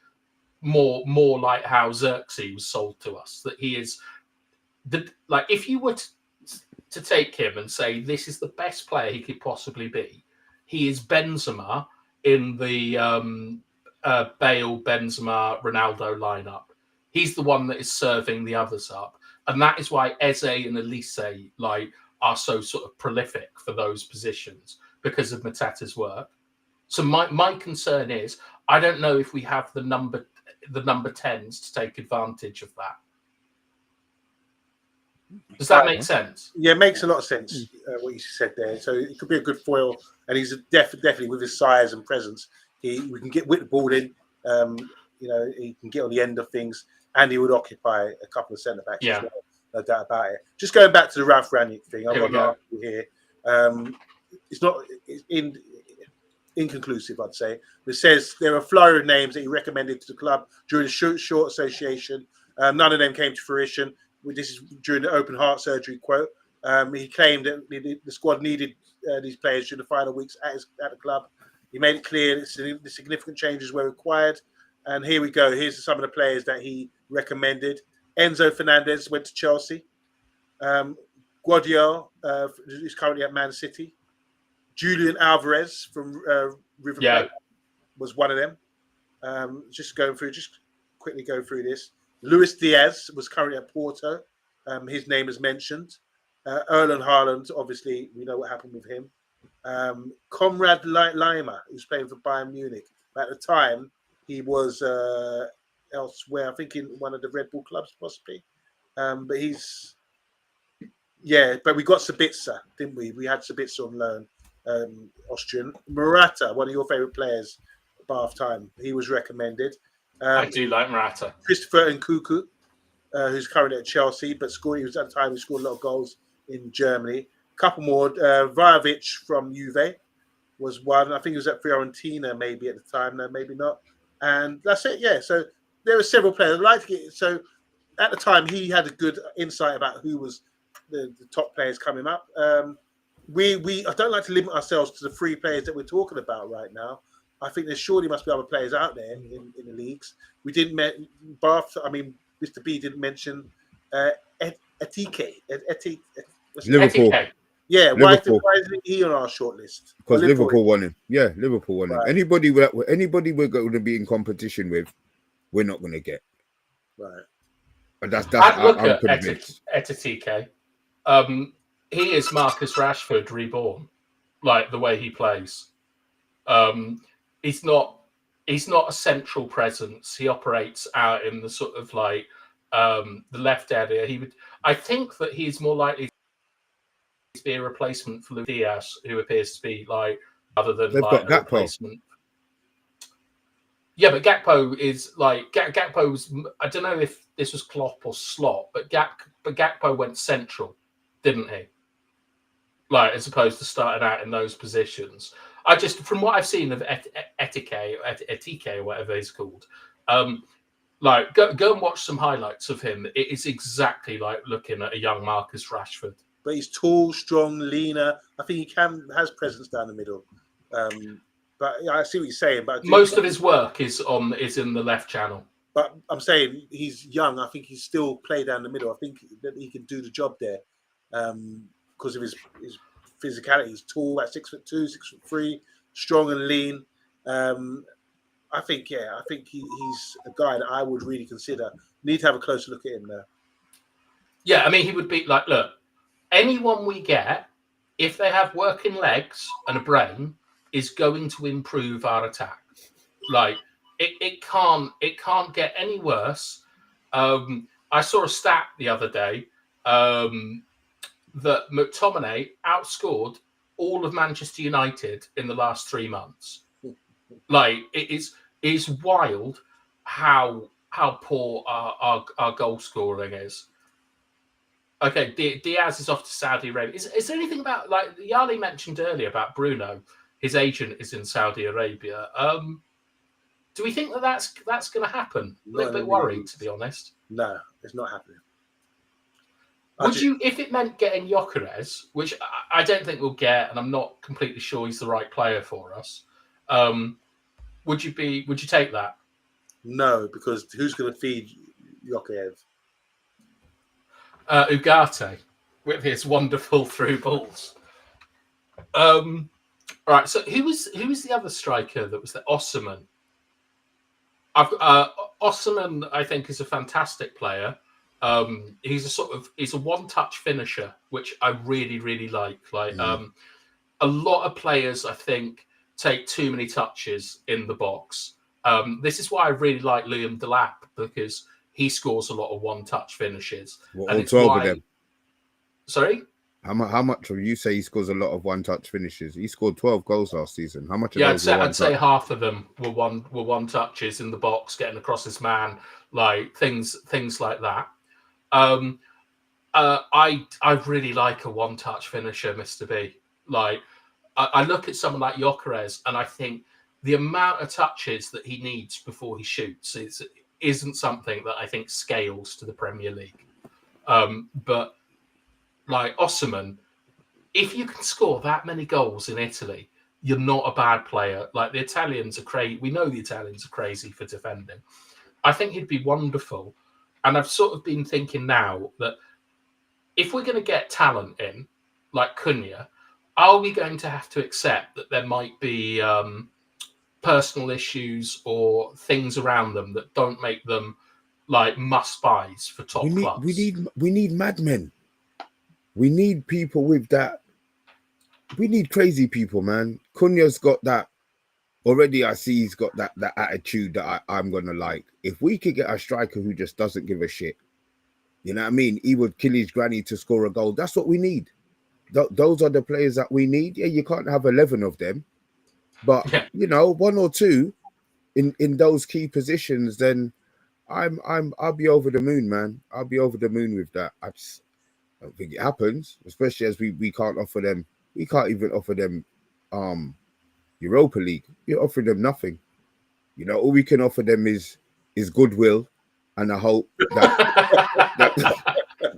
more like how Xerxes was sold to us. That he is like if you were to take him and say this is the best player he could possibly be, he is Benzema in the Bale, Benzema, Ronaldo lineup. He's the one that is serving the others up, and that is why Eze and Elise like are so sort of prolific for those positions because of Mateta's work. So my concern is I don't know if we have the number 10s to take advantage of that. Does that make sense? Yeah, it makes a lot of sense what you said there. So it could be a good foil, and he's definitely with his size and presence. We can get with the ball in. He can get on the end of things, and he would occupy a couple of centre backs. Yeah, as well. No doubt about it. Just going back to the Ralph Rangnick thing, I'm going here. It's not inconclusive, I'd say. It says there are a flurry of names that he recommended to the club during the short association. None of them came to fruition. This is during the open heart surgery quote. He claimed that the squad needed these players during the final weeks at the club. He made it clear that the significant changes were required. And here we go. Here's some of the players that he recommended. Enzo Fernandez went to Chelsea. Guardiola, who's currently at Man City. Julian Alvarez from River Plate was one of them. Just quickly go through this. Luis Diaz was currently at Porto. His name is mentioned. Erling Haaland, obviously, we know what happened with him. Conrad Lima, who's playing for Bayern Munich. At the time, he was elsewhere, I think in one of the Red Bull clubs, possibly. But we got Sabitzer, didn't we? We had Sabitzer on loan, Austrian. Morata, one of your favourite players, Bath Time, he was recommended. I do like Morata. Christopher Nkunku, who's currently at Chelsea, but he was at the time he scored a lot of goals in Germany. A couple more. Vajovic from Juve was one. I think he was at Fiorentina maybe at the time. No, maybe not. And that's it. Yeah. So there were several players. I'd like to get. So at the time, he had a good insight about who was the top players coming up. I don't like to limit ourselves to the 3 players that we're talking about right now. I think there surely must be other players out there in the leagues. We didn't Mr. B didn't mention Etike. Liverpool. Etike. Yeah, Liverpool. why isn't he on our shortlist? Because Liverpool won him. Yeah, Liverpool won him. Right. Anybody we're going to be in competition with, we're not going to get. Right. But I'd look I'm at convinced. Etike. He is Marcus Rashford reborn, like the way he plays. He's not a central presence. He operates out in the sort of like the left area. I think that he's more likely to be a replacement for Luis Diaz, who appears to be like other than They've like got a replacement. Yeah, but Gakpo is like Gakpo's. I don't know if this was Klopp or Slot, but Gakpo went central, didn't he? Like as opposed to starting out in those positions. I just, from what I've seen of Etike or whatever he's called, like go and watch some highlights of him. It is exactly like looking at a young Marcus Rashford. But he's tall, strong, leaner. I think he has presence down the middle. But I see what you're saying. But Most of his work is in the left channel. But I'm saying he's young. I think he still play down the middle. I think that he can do the job there because of his physicality. He's tall, at 6'2", 6'3", strong and lean. I think he's a guy that I would really consider. Need to have a closer look at him now. Yeah, I mean, he would be like, look, anyone we get, if they have working legs and a brain, is going to improve our attack. Like it can't get any worse. I saw a stat the other day that McTominay outscored all of Manchester United in the last 3 months. Like it is wild how poor our goal scoring is. Okay, Diaz is off to Saudi Arabia. Is there anything about, like Yali mentioned earlier about Bruno? His agent is in Saudi Arabia. Do we think that that's going to happen? A little bit worried, to be honest. No, it's not happening. Would you, if it meant getting Gyökeres, which I don't think we'll get, and I'm not completely sure he's the right player for us, would you take that? No, because who's going to feed Gyökeres? Ugarte with his wonderful through balls. Right, so who was the other striker that was there? Osimhen. Osimhen, I think, is a fantastic player. He's a one-touch finisher, which I really, really like. A lot of players, I think, take too many touches in the box. This is why I really like Liam Delap, because he scores a lot of one-touch finishes. Well, all 12 of them. Sorry? How much of you say he scores a lot of one-touch finishes? He scored 12 goals last season. How much of yeah, those I'd say half of them were one touches in the box, getting across his man, like things like that. I really like a one-touch finisher, Mr. B. Like I look at someone like Gyökeres, and I think the amount of touches that he needs before he shoots isn't something that I think scales to the Premier League. But like Osimhen, if you can score that many goals in Italy, you're not a bad player. Like the Italians are crazy. We know the Italians are crazy for defending. I think he'd be wonderful. And I've sort of been thinking now that if we're going to get talent in, like Cunha, are we going to have to accept that there might be personal issues or things around them that don't make them like must buys for top clubs? We need madmen. We need people with that. We need crazy people, man. Cunha's got that already. I see he's got that attitude that I'm gonna like. If we could get a striker who just doesn't give a shit, you know what I mean? He would kill his granny to score a goal. That's what we need. Those are the players that we need. Yeah, you can't have 11 of them, but you know, 1 or 2 in those key positions. Then I'll be over the moon, man. I'll be over the moon with that. I just don't think it happens, especially as we can't offer them. We can't even offer them Europa League. You're offering them nothing. You know, all we can offer them is goodwill and a hope that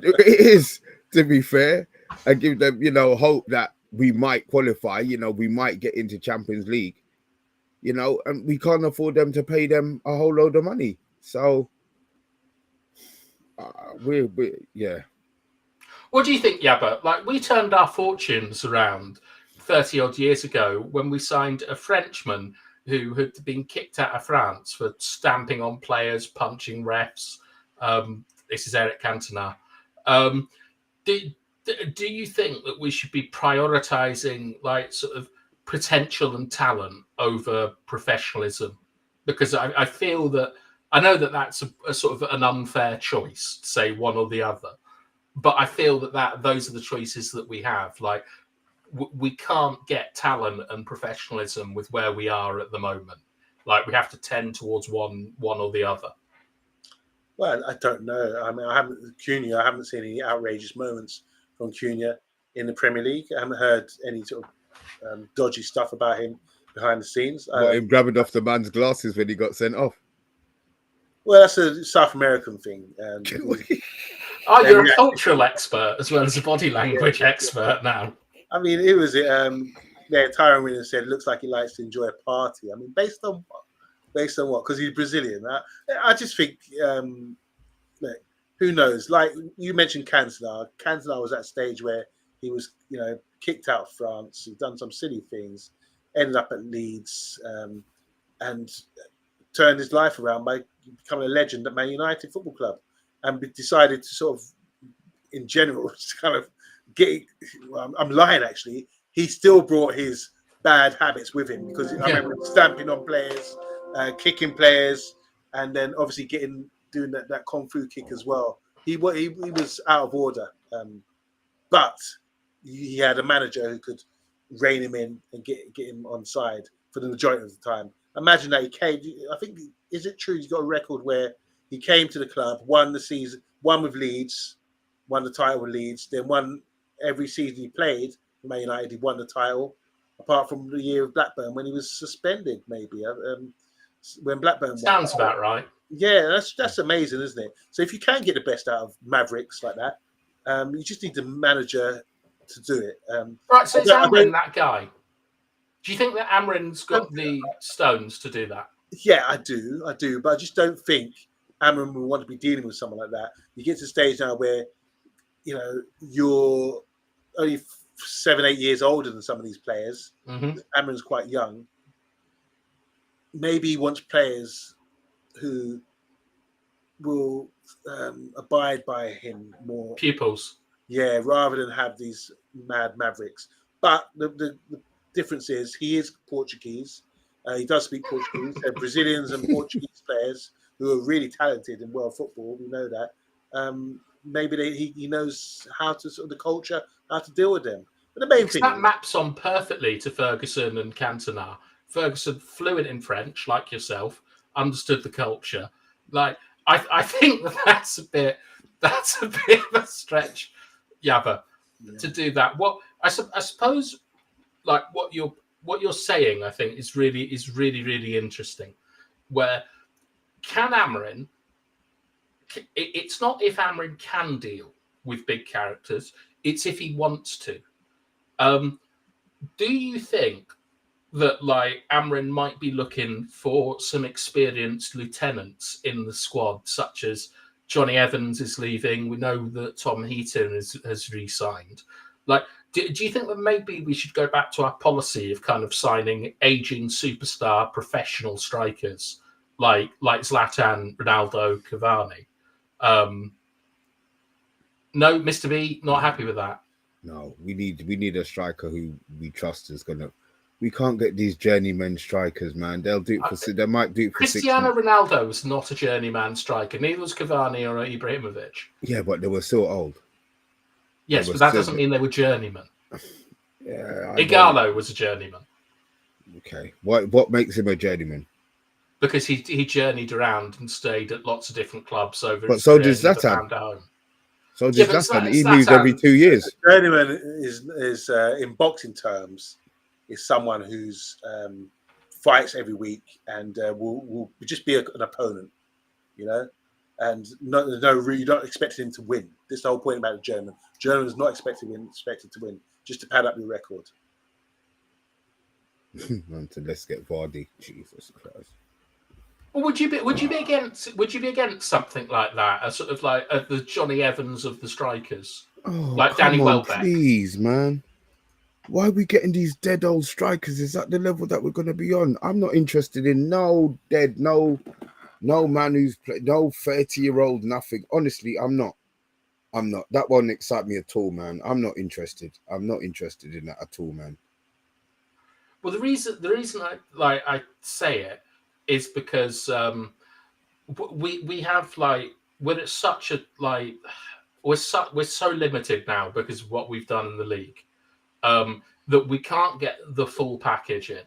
it is, to be fair, and give them, you know, hope that we might qualify, you know, we might get into Champions League, you know, and we can't afford them to pay them a whole load of money. So yeah. What do you think, Yabba? Like, we turned our fortunes around 30 odd years ago when we signed a Frenchman who had been kicked out of France for stamping on players, punching refs. This is Eric Cantona. Do you think that we should be prioritizing like sort of potential and talent over professionalism? Because I feel that, I know that that's a sort of an unfair choice to say one or the other, but I feel that those are the choices that we have. Like, we can't get talent and professionalism with where we are at the moment. Like, we have to tend towards one or the other. Well, I don't know. I mean, I haven't seen any outrageous moments from Cunha in the Premier League. I haven't heard any sort of dodgy stuff about him behind the scenes. Him grabbing off the man's glasses when he got sent off. Well, that's a South American thing. Oh, you're a cultural expert as well as a body language expert now. I mean, it was Tyron Williams said it looks like he likes to enjoy a party. I mean, based on what? Because he's Brazilian. I just think, who knows? Like you mentioned, Cantona. Cantona was at a stage where he was, you know, kicked out of France. He'd done some silly things, ended up at Leeds, and turned his life around by becoming a legend at Man United Football Club, and decided to sort of, in general, just kind of get. Well, I'm lying actually. He still brought his bad habits with him because I remember stamping on players, kicking players, and then obviously doing that kung fu kick as well. He was out of order, but he had a manager who could rein him in and get him on side for the majority of the time. Imagine that he came. I think, is it true he's got a record where he came to the club, won the season, won with Leeds, won the title with Leeds, then won every season he played for Man United. He won the title, apart from the year of Blackburn when he was suspended. Maybe when Blackburn sounds about right. Yeah, that's amazing, isn't it? So if you can get the best out of Mavericks like that, you just need the manager to do it. Right, so it's Amrin, that guy. Do you think that Amrin's got the stones to do that? Yeah, I do, but I just don't think Amrin will want to be dealing with someone like that. You get to the stage now where, you know, you're only 7-8 years older than some of these players. Mm-hmm. Amrin's quite young. Maybe he wants players who will abide by him more. Pupils. Yeah, rather than have these mad mavericks. But the difference is he is Portuguese. He does speak Portuguese. There are Brazilians and Portuguese players who are really talented in world football. We know that. Maybe he knows how to sort of the culture, how to deal with them. But the main thing that maps on perfectly to Ferguson and Cantona. Ferguson, fluent in French, like yourself, understood the culture. Like I think that's a bit of a stretch, Yabba, to do that. What I suppose, like what you're saying, I think is really interesting. Where can Amrin? It's not if Amrin can deal with big characters; it's if he wants to. Do you think that like Amrin might be looking for some experienced lieutenants in the squad, such as Johnny Evans is leaving? We know that Tom Heaton has re-signed. Like, do you think that maybe we should go back to our policy of kind of signing aging superstar professional strikers like Zlatan, Ronaldo, Cavani? No, Mr. B, not happy with that. No, we need a striker who we trust is gonna. We can't get these journeyman strikers, man. They'll do it for. They might do it for Cristiano 6 months. Ronaldo was not a journeyman striker. Neither was Cavani or Ibrahimovic. Yeah, but they were still old. Yes, but that doesn't mean they were journeymen. Yeah, Igalo was a journeyman. Okay, what makes him a journeyman? Because he journeyed around and stayed at lots of different clubs over. But his so career does and never Zlatan. found a home. So does Zlatan. He moves every 2 years. Journeyman is in boxing terms is someone who's fights every week and will just be an opponent, you know, and you don't expect him to win. This is the whole point about the German. German is not expected to win, just to pad up your record. Until let's get Vardy. Jesus Christ. Well, would you be against something like that? A sort of like the Johnny Evans of the strikers, like Danny Welbeck. Please, man. Why are we getting these dead old strikers? Is that the level that we're going to be on? I'm not interested in no man who's played, no 30-year-old, nothing. Honestly, I'm not. That won't excite me at all, man. I'm not interested. I'm not interested in that at all, man. Well, the reason I say it is because we have like we're at such a like we're so limited now because of what we've done in the league. That we can't get the full package in.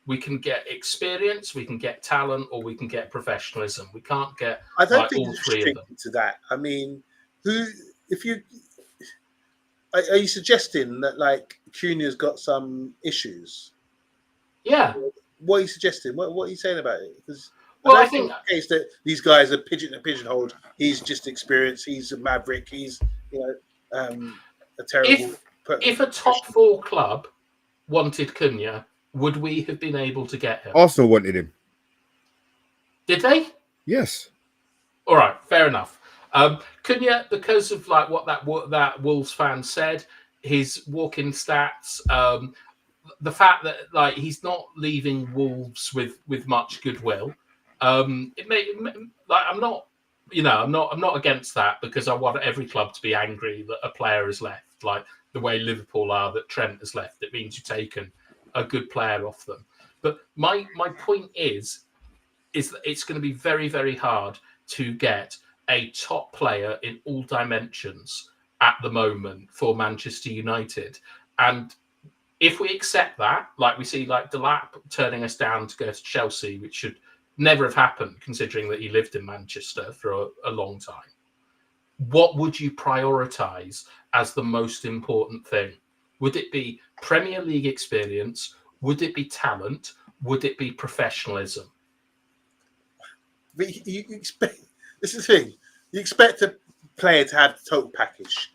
We can get experience, we can get talent, or we can get professionalism. We can't get I don't think all three of them. to that. I mean, are you suggesting that like Cunha's got some issues? Yeah. What are you suggesting? What are you saying about it? Because I think the case that these guys are pigeonholed. He's just experienced. He's a maverick. He's a terrible. If a top 4 club wanted Cunha, would we have been able to get him? Arsenal wanted him. Did they? Yes. All right, fair enough. Cunha, because of like what that Wolves fan said, his walking stats, the fact that like he's not leaving Wolves with much goodwill, it may like I'm not against that because I want every club to be angry that a player has left, like the way Liverpool are that Trent has left. It means you've taken a good player off them. But my point is that it's going to be very, very hard to get a top player in all dimensions at the moment for Manchester United. And if we accept that, like we see like Delap turning us down to go to Chelsea, which should never have happened considering that he lived in Manchester for a long time, what would you prioritise as the most important thing? Would it be Premier League experience? Would it be talent? Would it be professionalism? You expect, this is the thing. You expect a player to have the total package.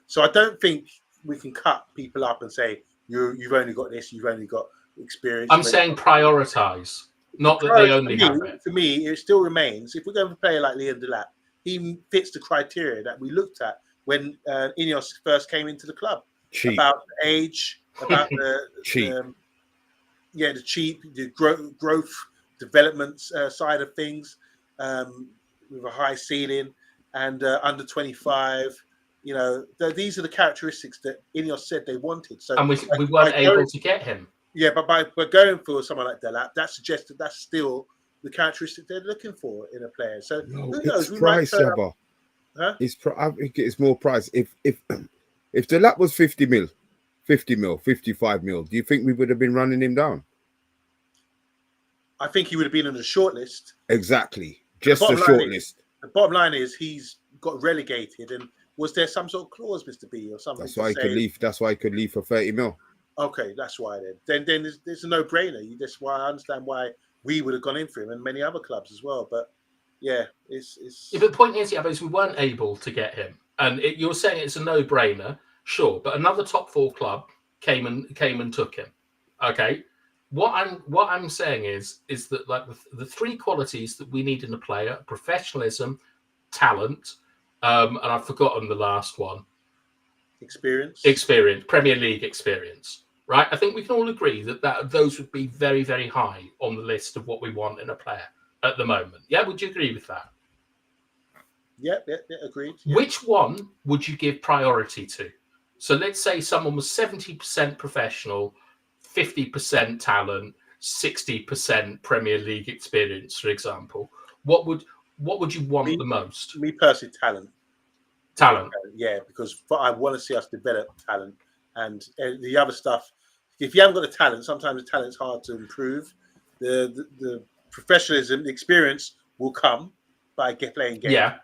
So I don't think we can cut people up and say, you've only got this, you've only got experience. I'm saying prioritise, not that they only have it. For me, it still remains, if we're going to play like Liam Delap, he fits the criteria that we looked at when Ineos first came into the club. Cheap. About the age, about the cheap. The growth development side of things, with a high ceiling and under 25. You know, these are the characteristics that Ineos said they wanted. So, and we weren't able to get him. Yeah, but by going for someone like Delap, that suggests that that's still the characteristic they're looking for in a player. So who knows? It's price, Yabba. Huh? I think it's more price. If Delap was 50 mil, 55 mil, do you think we would have been running him down? I think he would have been on the short list. Exactly. Just the short list. The bottom line is he's got relegated. And was there some sort of clause, Mr. B, or something? That's why he could leave. That's why he could leave for 30 mil. Okay, that's why then. Then there's a no-brainer. That's why I understand why we would have gone in for him and many other clubs as well. But yeah, it's. Yeah, but the point is, we weren't able to get him, and you're saying it's a no-brainer. Sure, but another top 4 club came and took him. Okay, what I'm saying is that like the 3 qualities that we need in a player: professionalism, talent, and I've forgotten the last one. Experience, Premier League experience. Right? I think we can all agree that those would be very, very high on the list of what we want in a player at the moment. Yeah, would you agree with that? Yeah, agreed. Yeah. Which one would you give priority to? So let's say someone was 70% professional, 50% talent, 60% Premier League experience, for example. What would you want the most? Me personally, talent. Talent. Yeah, because I want to see us develop talent, and the other stuff. If you haven't got the talent, sometimes the talent's hard to improve. The professionalism, the experience will come by playing games. Yeah.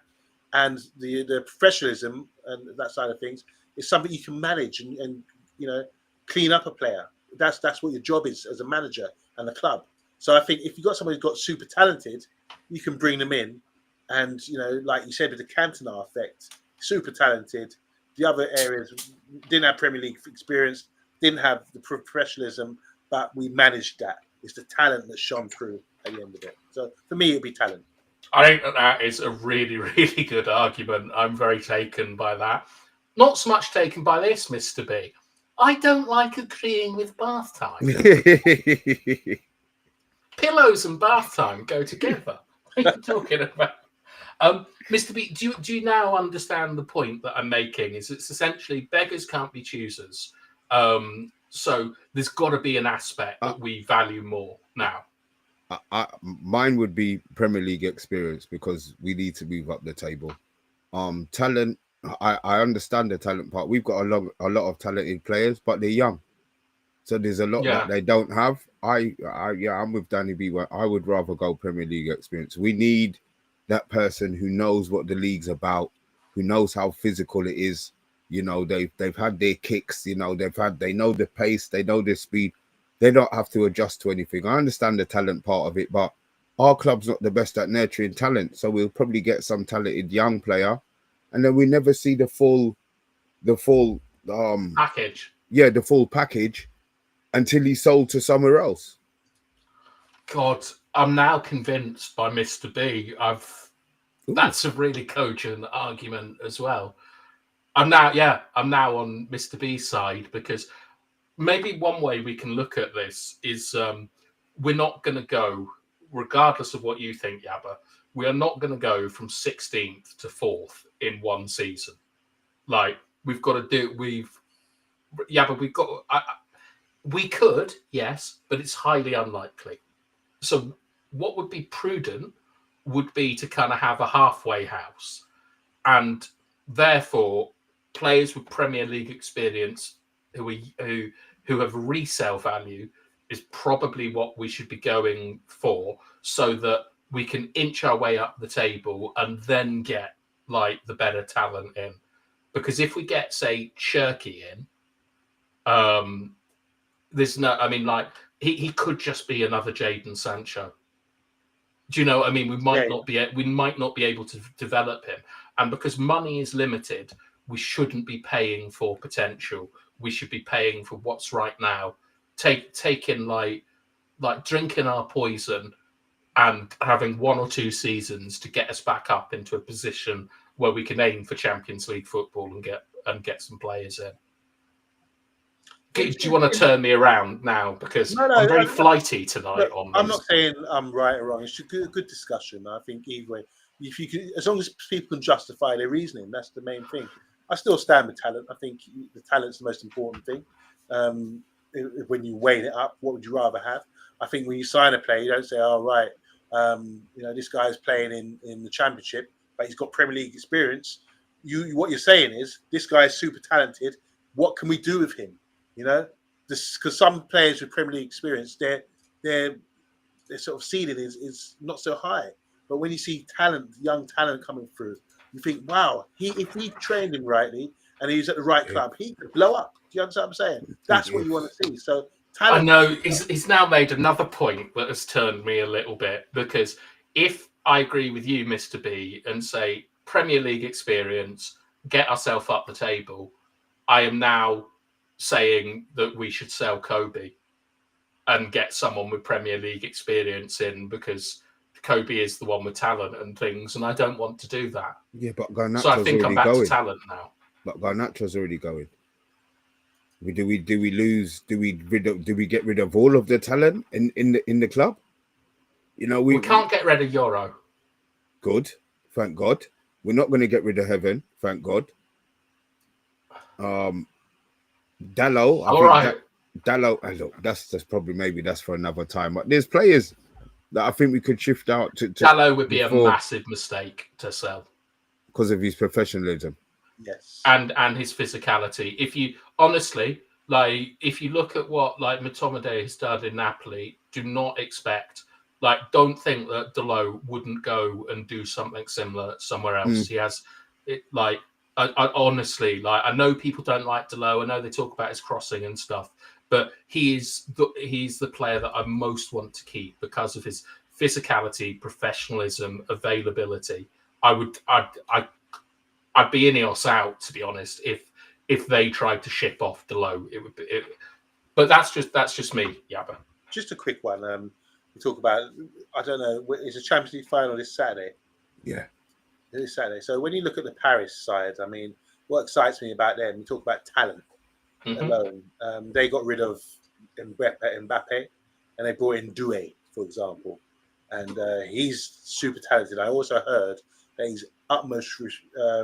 And the professionalism and that side of things is something you can manage and clean up a player. That's what your job is as a manager and the club. So I think if you've got somebody who's got super talented, you can bring them in, and like you said with the Cantona effect, super talented. The other areas didn't have Premier League experience, didn't have the professionalism, but we managed that. It's the talent that shone through at the end of it. So for me, it'd be talent. I think that is a really, really good argument. I'm very taken by that. Not so much taken by this, Mr. B. I don't like agreeing with bath time. Pillows and bath time go together. What are you talking about? Mr. B, do you now understand the point that I'm making? Is it's essentially beggars can't be choosers. So there's got to be an aspect that we value more now. Mine would be Premier League experience, because we need to move up the table. Talent, I understand the talent part. We've got a lot of talented players, but they're young, so there's a lot that they don't have. I'm with Danny B. I would rather go Premier League experience. We need that person who knows what the league's about, who knows how physical it is. They've had their kicks. They know the pace, they know the speed. They don't have to adjust to anything. I understand the talent part of it, but our club's not the best at nurturing talent. So we'll probably get some talented young player, and then we never see the full package. Yeah, the full package until he's sold to somewhere else. God, I'm now convinced by Mr. B. That's a really cogent argument as well. I'm now on Mr. B's side, because maybe one way we can look at this is we're not going to go, regardless of what you think, Yabba, we are not going to go from 16th to 4th in one season. Like, we could, yes, but it's highly unlikely. So what would be prudent would be to kind of have a halfway house, and therefore players with Premier League experience who have resale value is probably what we should be going for, so that we can inch our way up the table and then get like the better talent in. Because if we get, say, Cherky in, there's no, I mean, like he could just be another Jadon Sancho. Do you know what I mean? We might not be able to develop him, and because money is limited, we shouldn't be paying for potential. We should be paying for what's right now. Taking like drinking our poison and having 1 or 2 seasons to get us back up into a position where we can aim for Champions League football and get some players in. Do you want to turn me around now? Because I'm very flighty tonight on this. I'm not saying I'm right or wrong. It's a good discussion. I think either way, if you can, as long as people can justify their reasoning, that's the main thing. I still stand with talent. I think the talent's the most important thing. When you weigh it up, what would you rather have? I think when you sign a player, you don't say, "Oh, right, this guy's playing in the Championship, but he's got Premier League experience." What you're saying is, this guy is super talented. What can we do with him? Because some players with Premier League experience, their sort of ceiling is not so high. But when you see young talent coming through, you think, wow, if we trained him rightly and he was at the right club, he could blow up. Do you understand what I'm saying? That's what you want to see. So talent. I know he's now made another point that has turned me a little bit, because if I agree with you, Mr. B, and say Premier League experience, get ourselves up the table, I am now saying that we should sell Kobe and get someone with Premier League experience in, because Kobe is the one with talent and things, and I don't want to do that. Yeah, but Garnacho's So I think I'm already back going. to talent now. But Garnacho's already going. Do we get rid of all of the talent in the club? You know, we can't get rid of Euro. Good, thank God. We're not going to get rid of Heaven, thank God. Dallo, All right. Dallo, look, that's probably, maybe that's for another time. But there's players that I think we could shift out to Dallo would be a massive mistake to sell because of his professionalism. Yes, and his physicality. If you honestly, like, if you look at what like Matomade has done in Napoli, do not expect, like, don't think that Dalot wouldn't go and do something similar somewhere else. He has it, like, I honestly, like, I know people don't like Dalot. I know they talk about his crossing and stuff, but he's the player that I most want to keep because of his physicality, professionalism, availability. I'd be Ineos out, to be honest, if they tried to ship off Dalot. It would be, but that's just me, Yabba. Just a quick one. We talk about, I don't know, it's a Champions League final this Saturday. Yeah, this Saturday. So when you look at the Paris side, I mean, what excites me about them? We talk about talent alone. They got rid of Mbappe, and they brought in Doué, for example, and he's super talented. I also heard that he's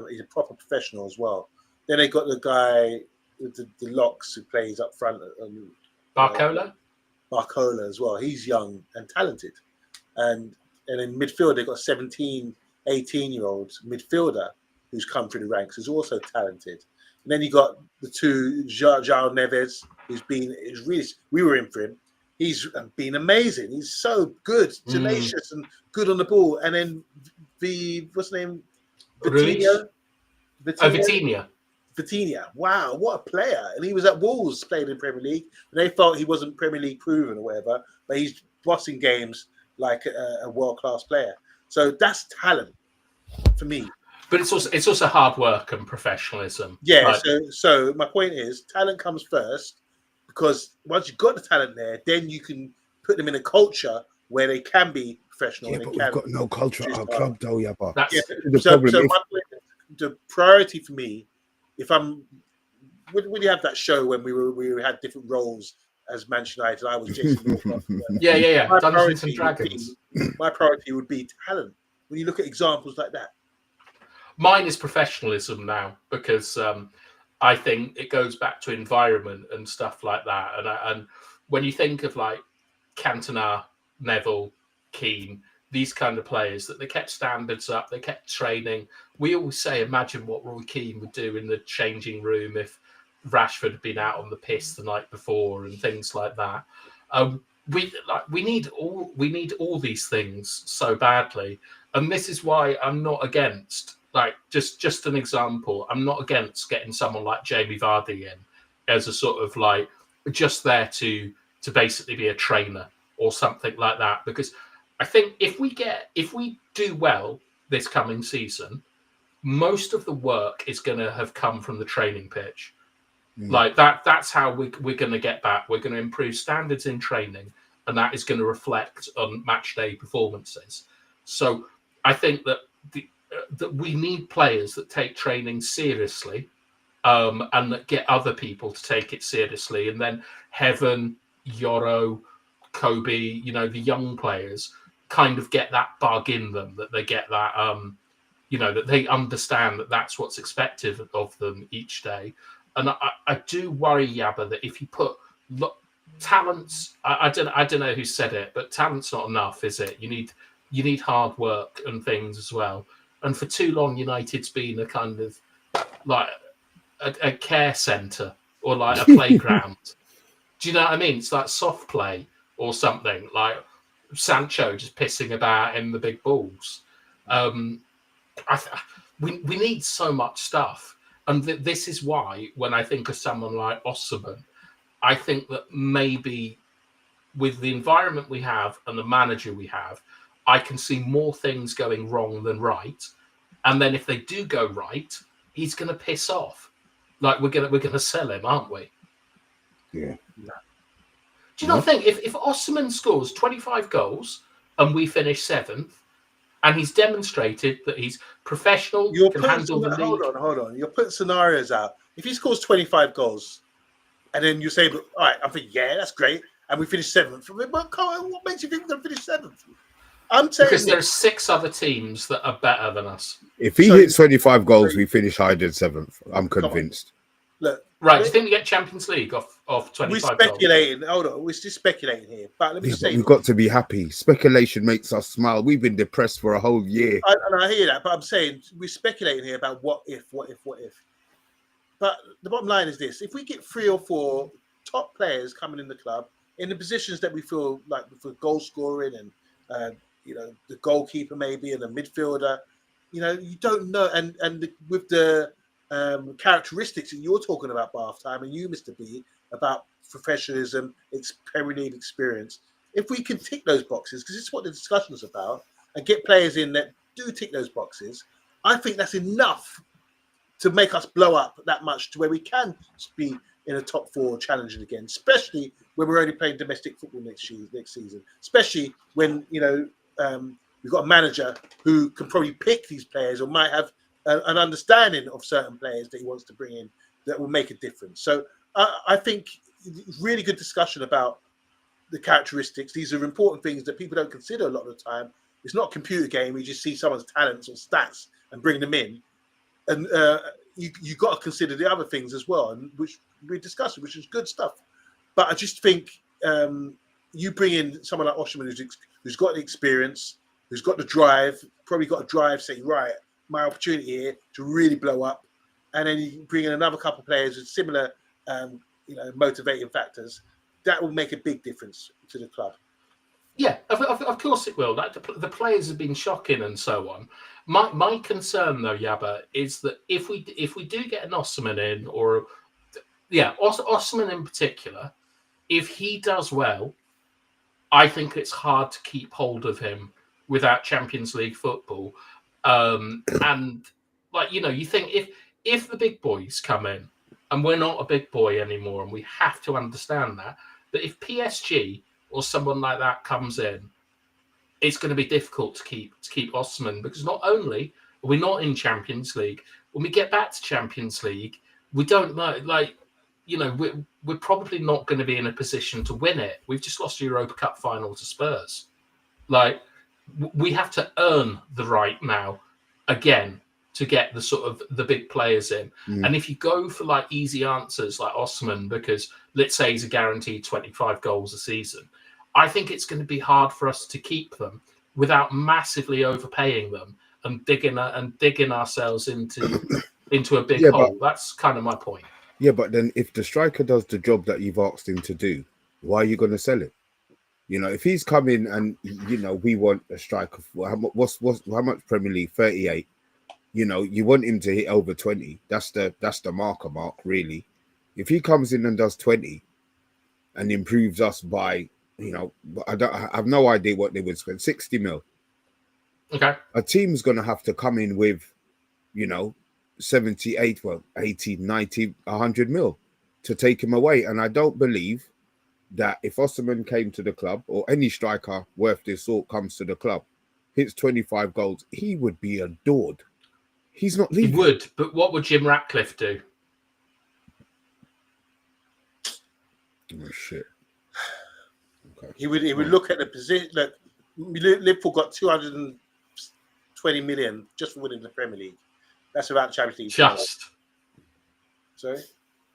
he's a proper professional as well. Then they got the guy with the locks who plays up front, Barcola as well. He's young and talented, and in midfield they got 17, 18-year-old midfielder who's come through the ranks, who's also talented. And then you got the two, João Neves, we were in for him. He's been amazing. He's so good, tenacious, and good on the ball. And then what's the name? Vitinha. Vitinha. Wow, what a player. And he was at Wolves, playing in Premier League. And they felt he wasn't Premier League proven or whatever, but he's bossing games like a world-class player. So that's talent for me. But it's also hard work and professionalism. Yeah, like, so my point is talent comes first, because once you've got the talent there, then you can put them in a culture where they can be professional. Yeah, but we've got no culture at our club, though, Yabba. So my point is, the priority for me, when you have that show when we had different roles as Manchester United, I was Jason Moore. Yeah. Dungeons and Dragons. My priority would be talent. When you look at examples like that. Mine is professionalism now, because I think it goes back to environment and stuff like that. And when you think of like Cantona, Neville, Keane, these kind of players, that they kept standards up, they kept training. We always say, imagine what Roy Keane would do in the changing room if Rashford had been out on the piss the night before and things like that. We need all these things so badly, and this is why I'm not against. Like, just an example, I'm not against getting someone like Jamie Vardy in as a sort of like just there to basically be a trainer or something like that. Because I think if we do well this coming season, most of the work is going to have come from the training pitch. Like that's how we're going to get back. We're going to improve standards in training, and that is going to reflect on match day performances. So I think that that we need players that take training seriously, and that get other people to take it seriously. And then Heaven, Yoro, Kobe, the young players kind of get that bug in them, that they get that, that they understand that that's what's expected of them each day. And I do worry, Yabba, that if you put talents, I don't know who said it, but talent's not enough, is it? You need hard work and things as well. And for too long, United's been a kind of like a care centre or like a playground. Do you know what I mean? It's like soft play or something, like Sancho just pissing about in the big balls. We need so much stuff. And this is why, when I think of someone like Osimhen, I think that maybe with the environment we have and the manager we have, I can see more things going wrong than right. And then if they do go right, he's going to piss off. Like we're gonna sell him, aren't we? Yeah. Do you not think if Osman scores 25 goals and we finish 7th, and he's demonstrated that he's professional, can handle the league? Hold on. You're putting scenarios out. If he scores 25 goals, and then you say, all right, I'm thinking, yeah, that's great, and we finish 7th. What makes you think we're going to finish 7th? I'm saying because there's 6 other teams that are better than us. If he hits 25 goals, we finish higher than 7th. I'm convinced. Look, right? Do you think we get Champions League off 25? We're speculating. Goals? Hold on, we're just speculating here. But let me say, we've got to be happy. Speculation makes us smile. We've been depressed for a whole year. And I hear that, but I'm saying we're speculating here about what if. But the bottom line is this: if we get 3 or 4 top players coming in the club in the positions that we feel like for goal scoring and the goalkeeper maybe and a midfielder, you don't know, and with the characteristics that you're talking about, BATHTIME, and you, Mr. B, about professionalism, Premier League experience. If we can tick those boxes, because it's what the discussion is about, and get players in that do tick those boxes, I think that's enough to make us blow up that much to where we can be in a top 4 challenging again, especially when we're only playing domestic football next season, especially when, we've got a manager who can probably pick these players or might have an understanding of certain players that he wants to bring in that will make a difference. So I think really good discussion about the characteristics. These are important things that people don't consider a lot of the time. It's not a computer game. You just see someone's talents or stats and bring them in. And you got to consider the other things as well, and which we discussed, which is good stuff. But I just think you bring in someone like Osman who's got the experience, who's got the drive, probably got a drive saying, right, my opportunity here to really blow up. And then you bring in another couple of players with similar, motivating factors. That will make a big difference to the club. Yeah, of course it will. The players have been shocking and so on. My concern, though, Yabba, is that if we do get an Osman in, Osman in particular, if he does well, I think it's hard to keep hold of him without Champions League football. And you think if the big boys come in, and we're not a big boy anymore, and we have to understand that if PSG or someone like that comes in, it's going to be difficult to keep Osman, because not only are we not in Champions League, when we get back to Champions League, we don't know. We're probably not going to be in a position to win it. We've just lost the Europa Cup final to Spurs. We have to earn the right now again to get the sort of the big players in. And if you go for easy answers like Osman, because let's say he's a guaranteed 25 goals a season, I think it's going to be hard for us to keep them without massively overpaying them and digging ourselves into a big hole. That's kind of my point. Yeah, but then if the striker does the job that you've asked him to do, why are you going to sell it? If he's coming and we want a striker for how much Premier League? 38. You want him to hit over 20. That's the mark, really. If he comes in and does 20 and improves us by, I have no idea what they would spend, 60 mil. Okay. A team's going to have to come in with, 78, 80, 90, 100 mil to take him away. And I don't believe that if Osman came to the club, or any striker worth this sort comes to the club, hits 25 goals, he would be adored. He's not leaving. He would, but what would Jim Ratcliffe do? Oh, shit. Okay. He would look at the position. Look, Liverpool got 220 million just for winning the Premier League. That's about the Champions League.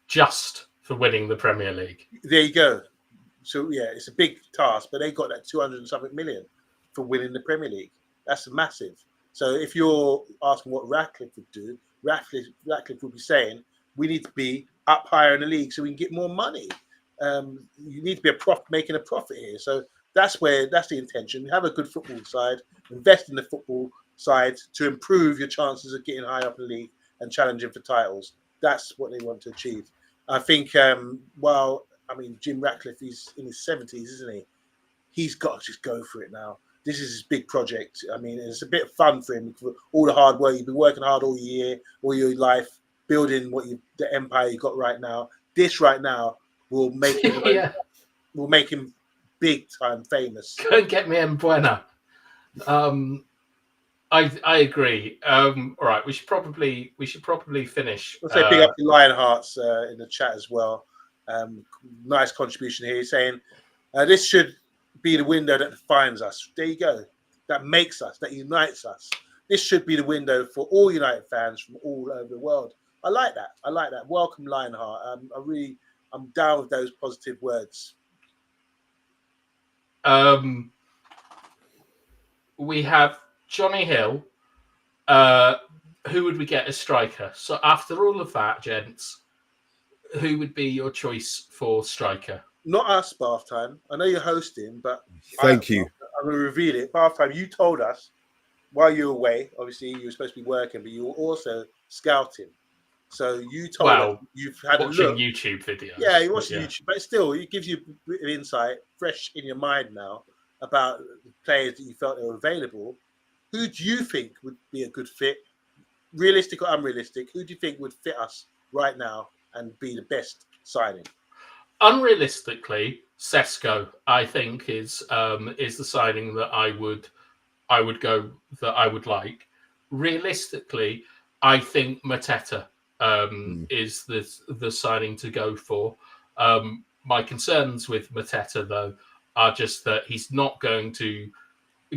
Just for winning the Premier League. There you go. So yeah, it's a big task, but they got that 200 and something million for winning the Premier League. That's massive. So if you're asking what Ratcliffe would do, Ratcliffe would be saying we need to be up higher in the league so we can get more money. You need to be making a profit here. So that's the intention. Have a good football side, invest in the football side to improve your chances of getting high up in the league and challenging for titles. That's what they want to achieve. I think, Jim Ratcliffe, he's in his 70s, isn't he? He's got to just go for it now. This is his big project. I mean, it's a bit of fun for him for all the hard work. You've been working hard all year, all your life. building the empire you got right now. This right now will make him will make him big time famous. Go and get me en buena. I agree. All right, we should probably finish. Let's say big up to Lionhearts in the chat as well. Nice contribution here. He's saying this should be the window that defines us. There you go. That makes us, that unites us. This should be the window for all United fans from all over the world. I like that. I like that. Welcome, Lionheart. I'm down with those positive words. We have Johnny Hill. Who would we get as striker? So after all of that, gents, who would be your choice for striker? Not us, Bath Time. I know you're hosting, but thank you. I'm going to reveal it. Bath Time, you told us while you were away, obviously you were supposed to be working, but you were also scouting. So you told us you've had a look. YouTube videos. Yeah, you watch YouTube, but still, it gives you an insight, fresh in your mind now, about the players that you felt that were available. Who do you think would be a good fit, realistic or unrealistic? Who do you think would fit us right now and be the best signing? Unrealistically, Sesko, I think, is the signing that I would like. Realistically, I think Mateta is the signing to go for. My concerns with Mateta, though, are just that he's not going to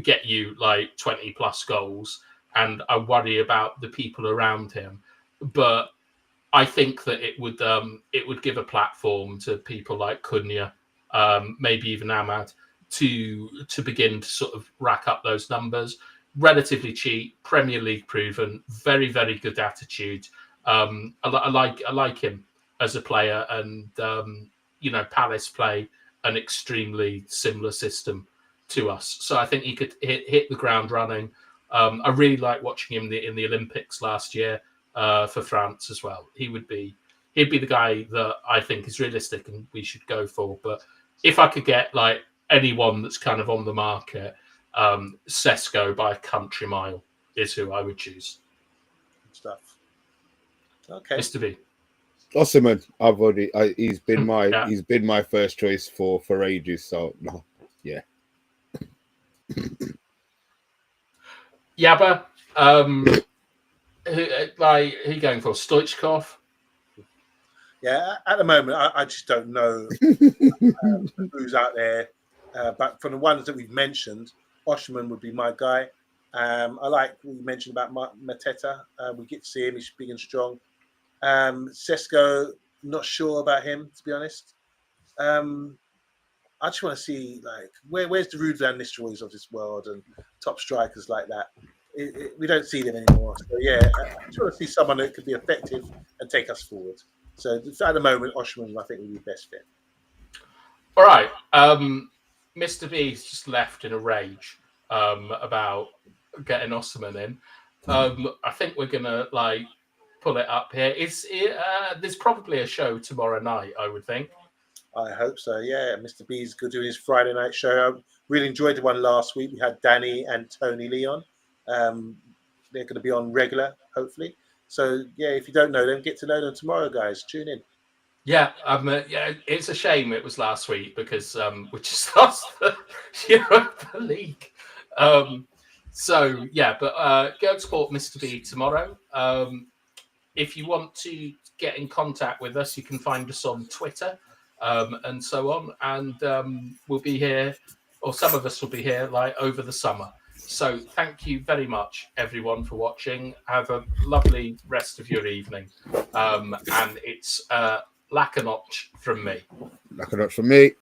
get you like 20 plus goals, and I worry about the people around him. But I think that it would give a platform to people like Cunha, maybe even Ahmad, to begin to sort of rack up those numbers. Relatively cheap, Premier League proven, very, very good attitude. I like him as a player, and Palace play an extremely similar system to us, so I think he could hit the ground running. I really like watching him in the Olympics last year for France as well. He'd be the guy that I think is realistic and we should go for. But if I could get like anyone that's kind of on the market, Sesko by a country mile is who I would choose. Good stuff. Okay, Mr. B. Osimhen, he's been my first choice for ages. So no, yeah. Yabba, who are you going for? Stoichkov? Yeah, at the moment, I just don't know who's out there. But from the ones that we've mentioned, Osimhen would be my guy. I like what you mentioned about Mateta. We get to see him; he's big and strong. Sesko, not sure about him, to be honest. I just want to see where's the Ruud van Nistelrooys of this world and top strikers like that. We don't see them anymore. So yeah, I just want to see someone that could be effective and take us forward. So at the moment, Osimhen, I think, would be the best fit. All right, Mr. B's just left in a rage about getting Osimhen in. I think we're gonna pull it up here. There's probably a show tomorrow night, I would think. I hope so. Yeah, Mr. B's good doing his Friday night show. I really enjoyed the one last week. We had Danny and Tony Leon. They're going to be on regular, hopefully. So yeah, if you don't know them, get to know them tomorrow, guys. Tune in. Yeah, it's a shame it was last week because we just lost the Europa League. So yeah, but go and support Mr. B tomorrow. If you want to get in contact with us, you can find us on Twitter and so on. And we'll be here, or some of us will be here, over the summer. So thank you very much, everyone, for watching. Have a lovely rest of your evening. And it's Lack a notch from me. Lack a notch from me.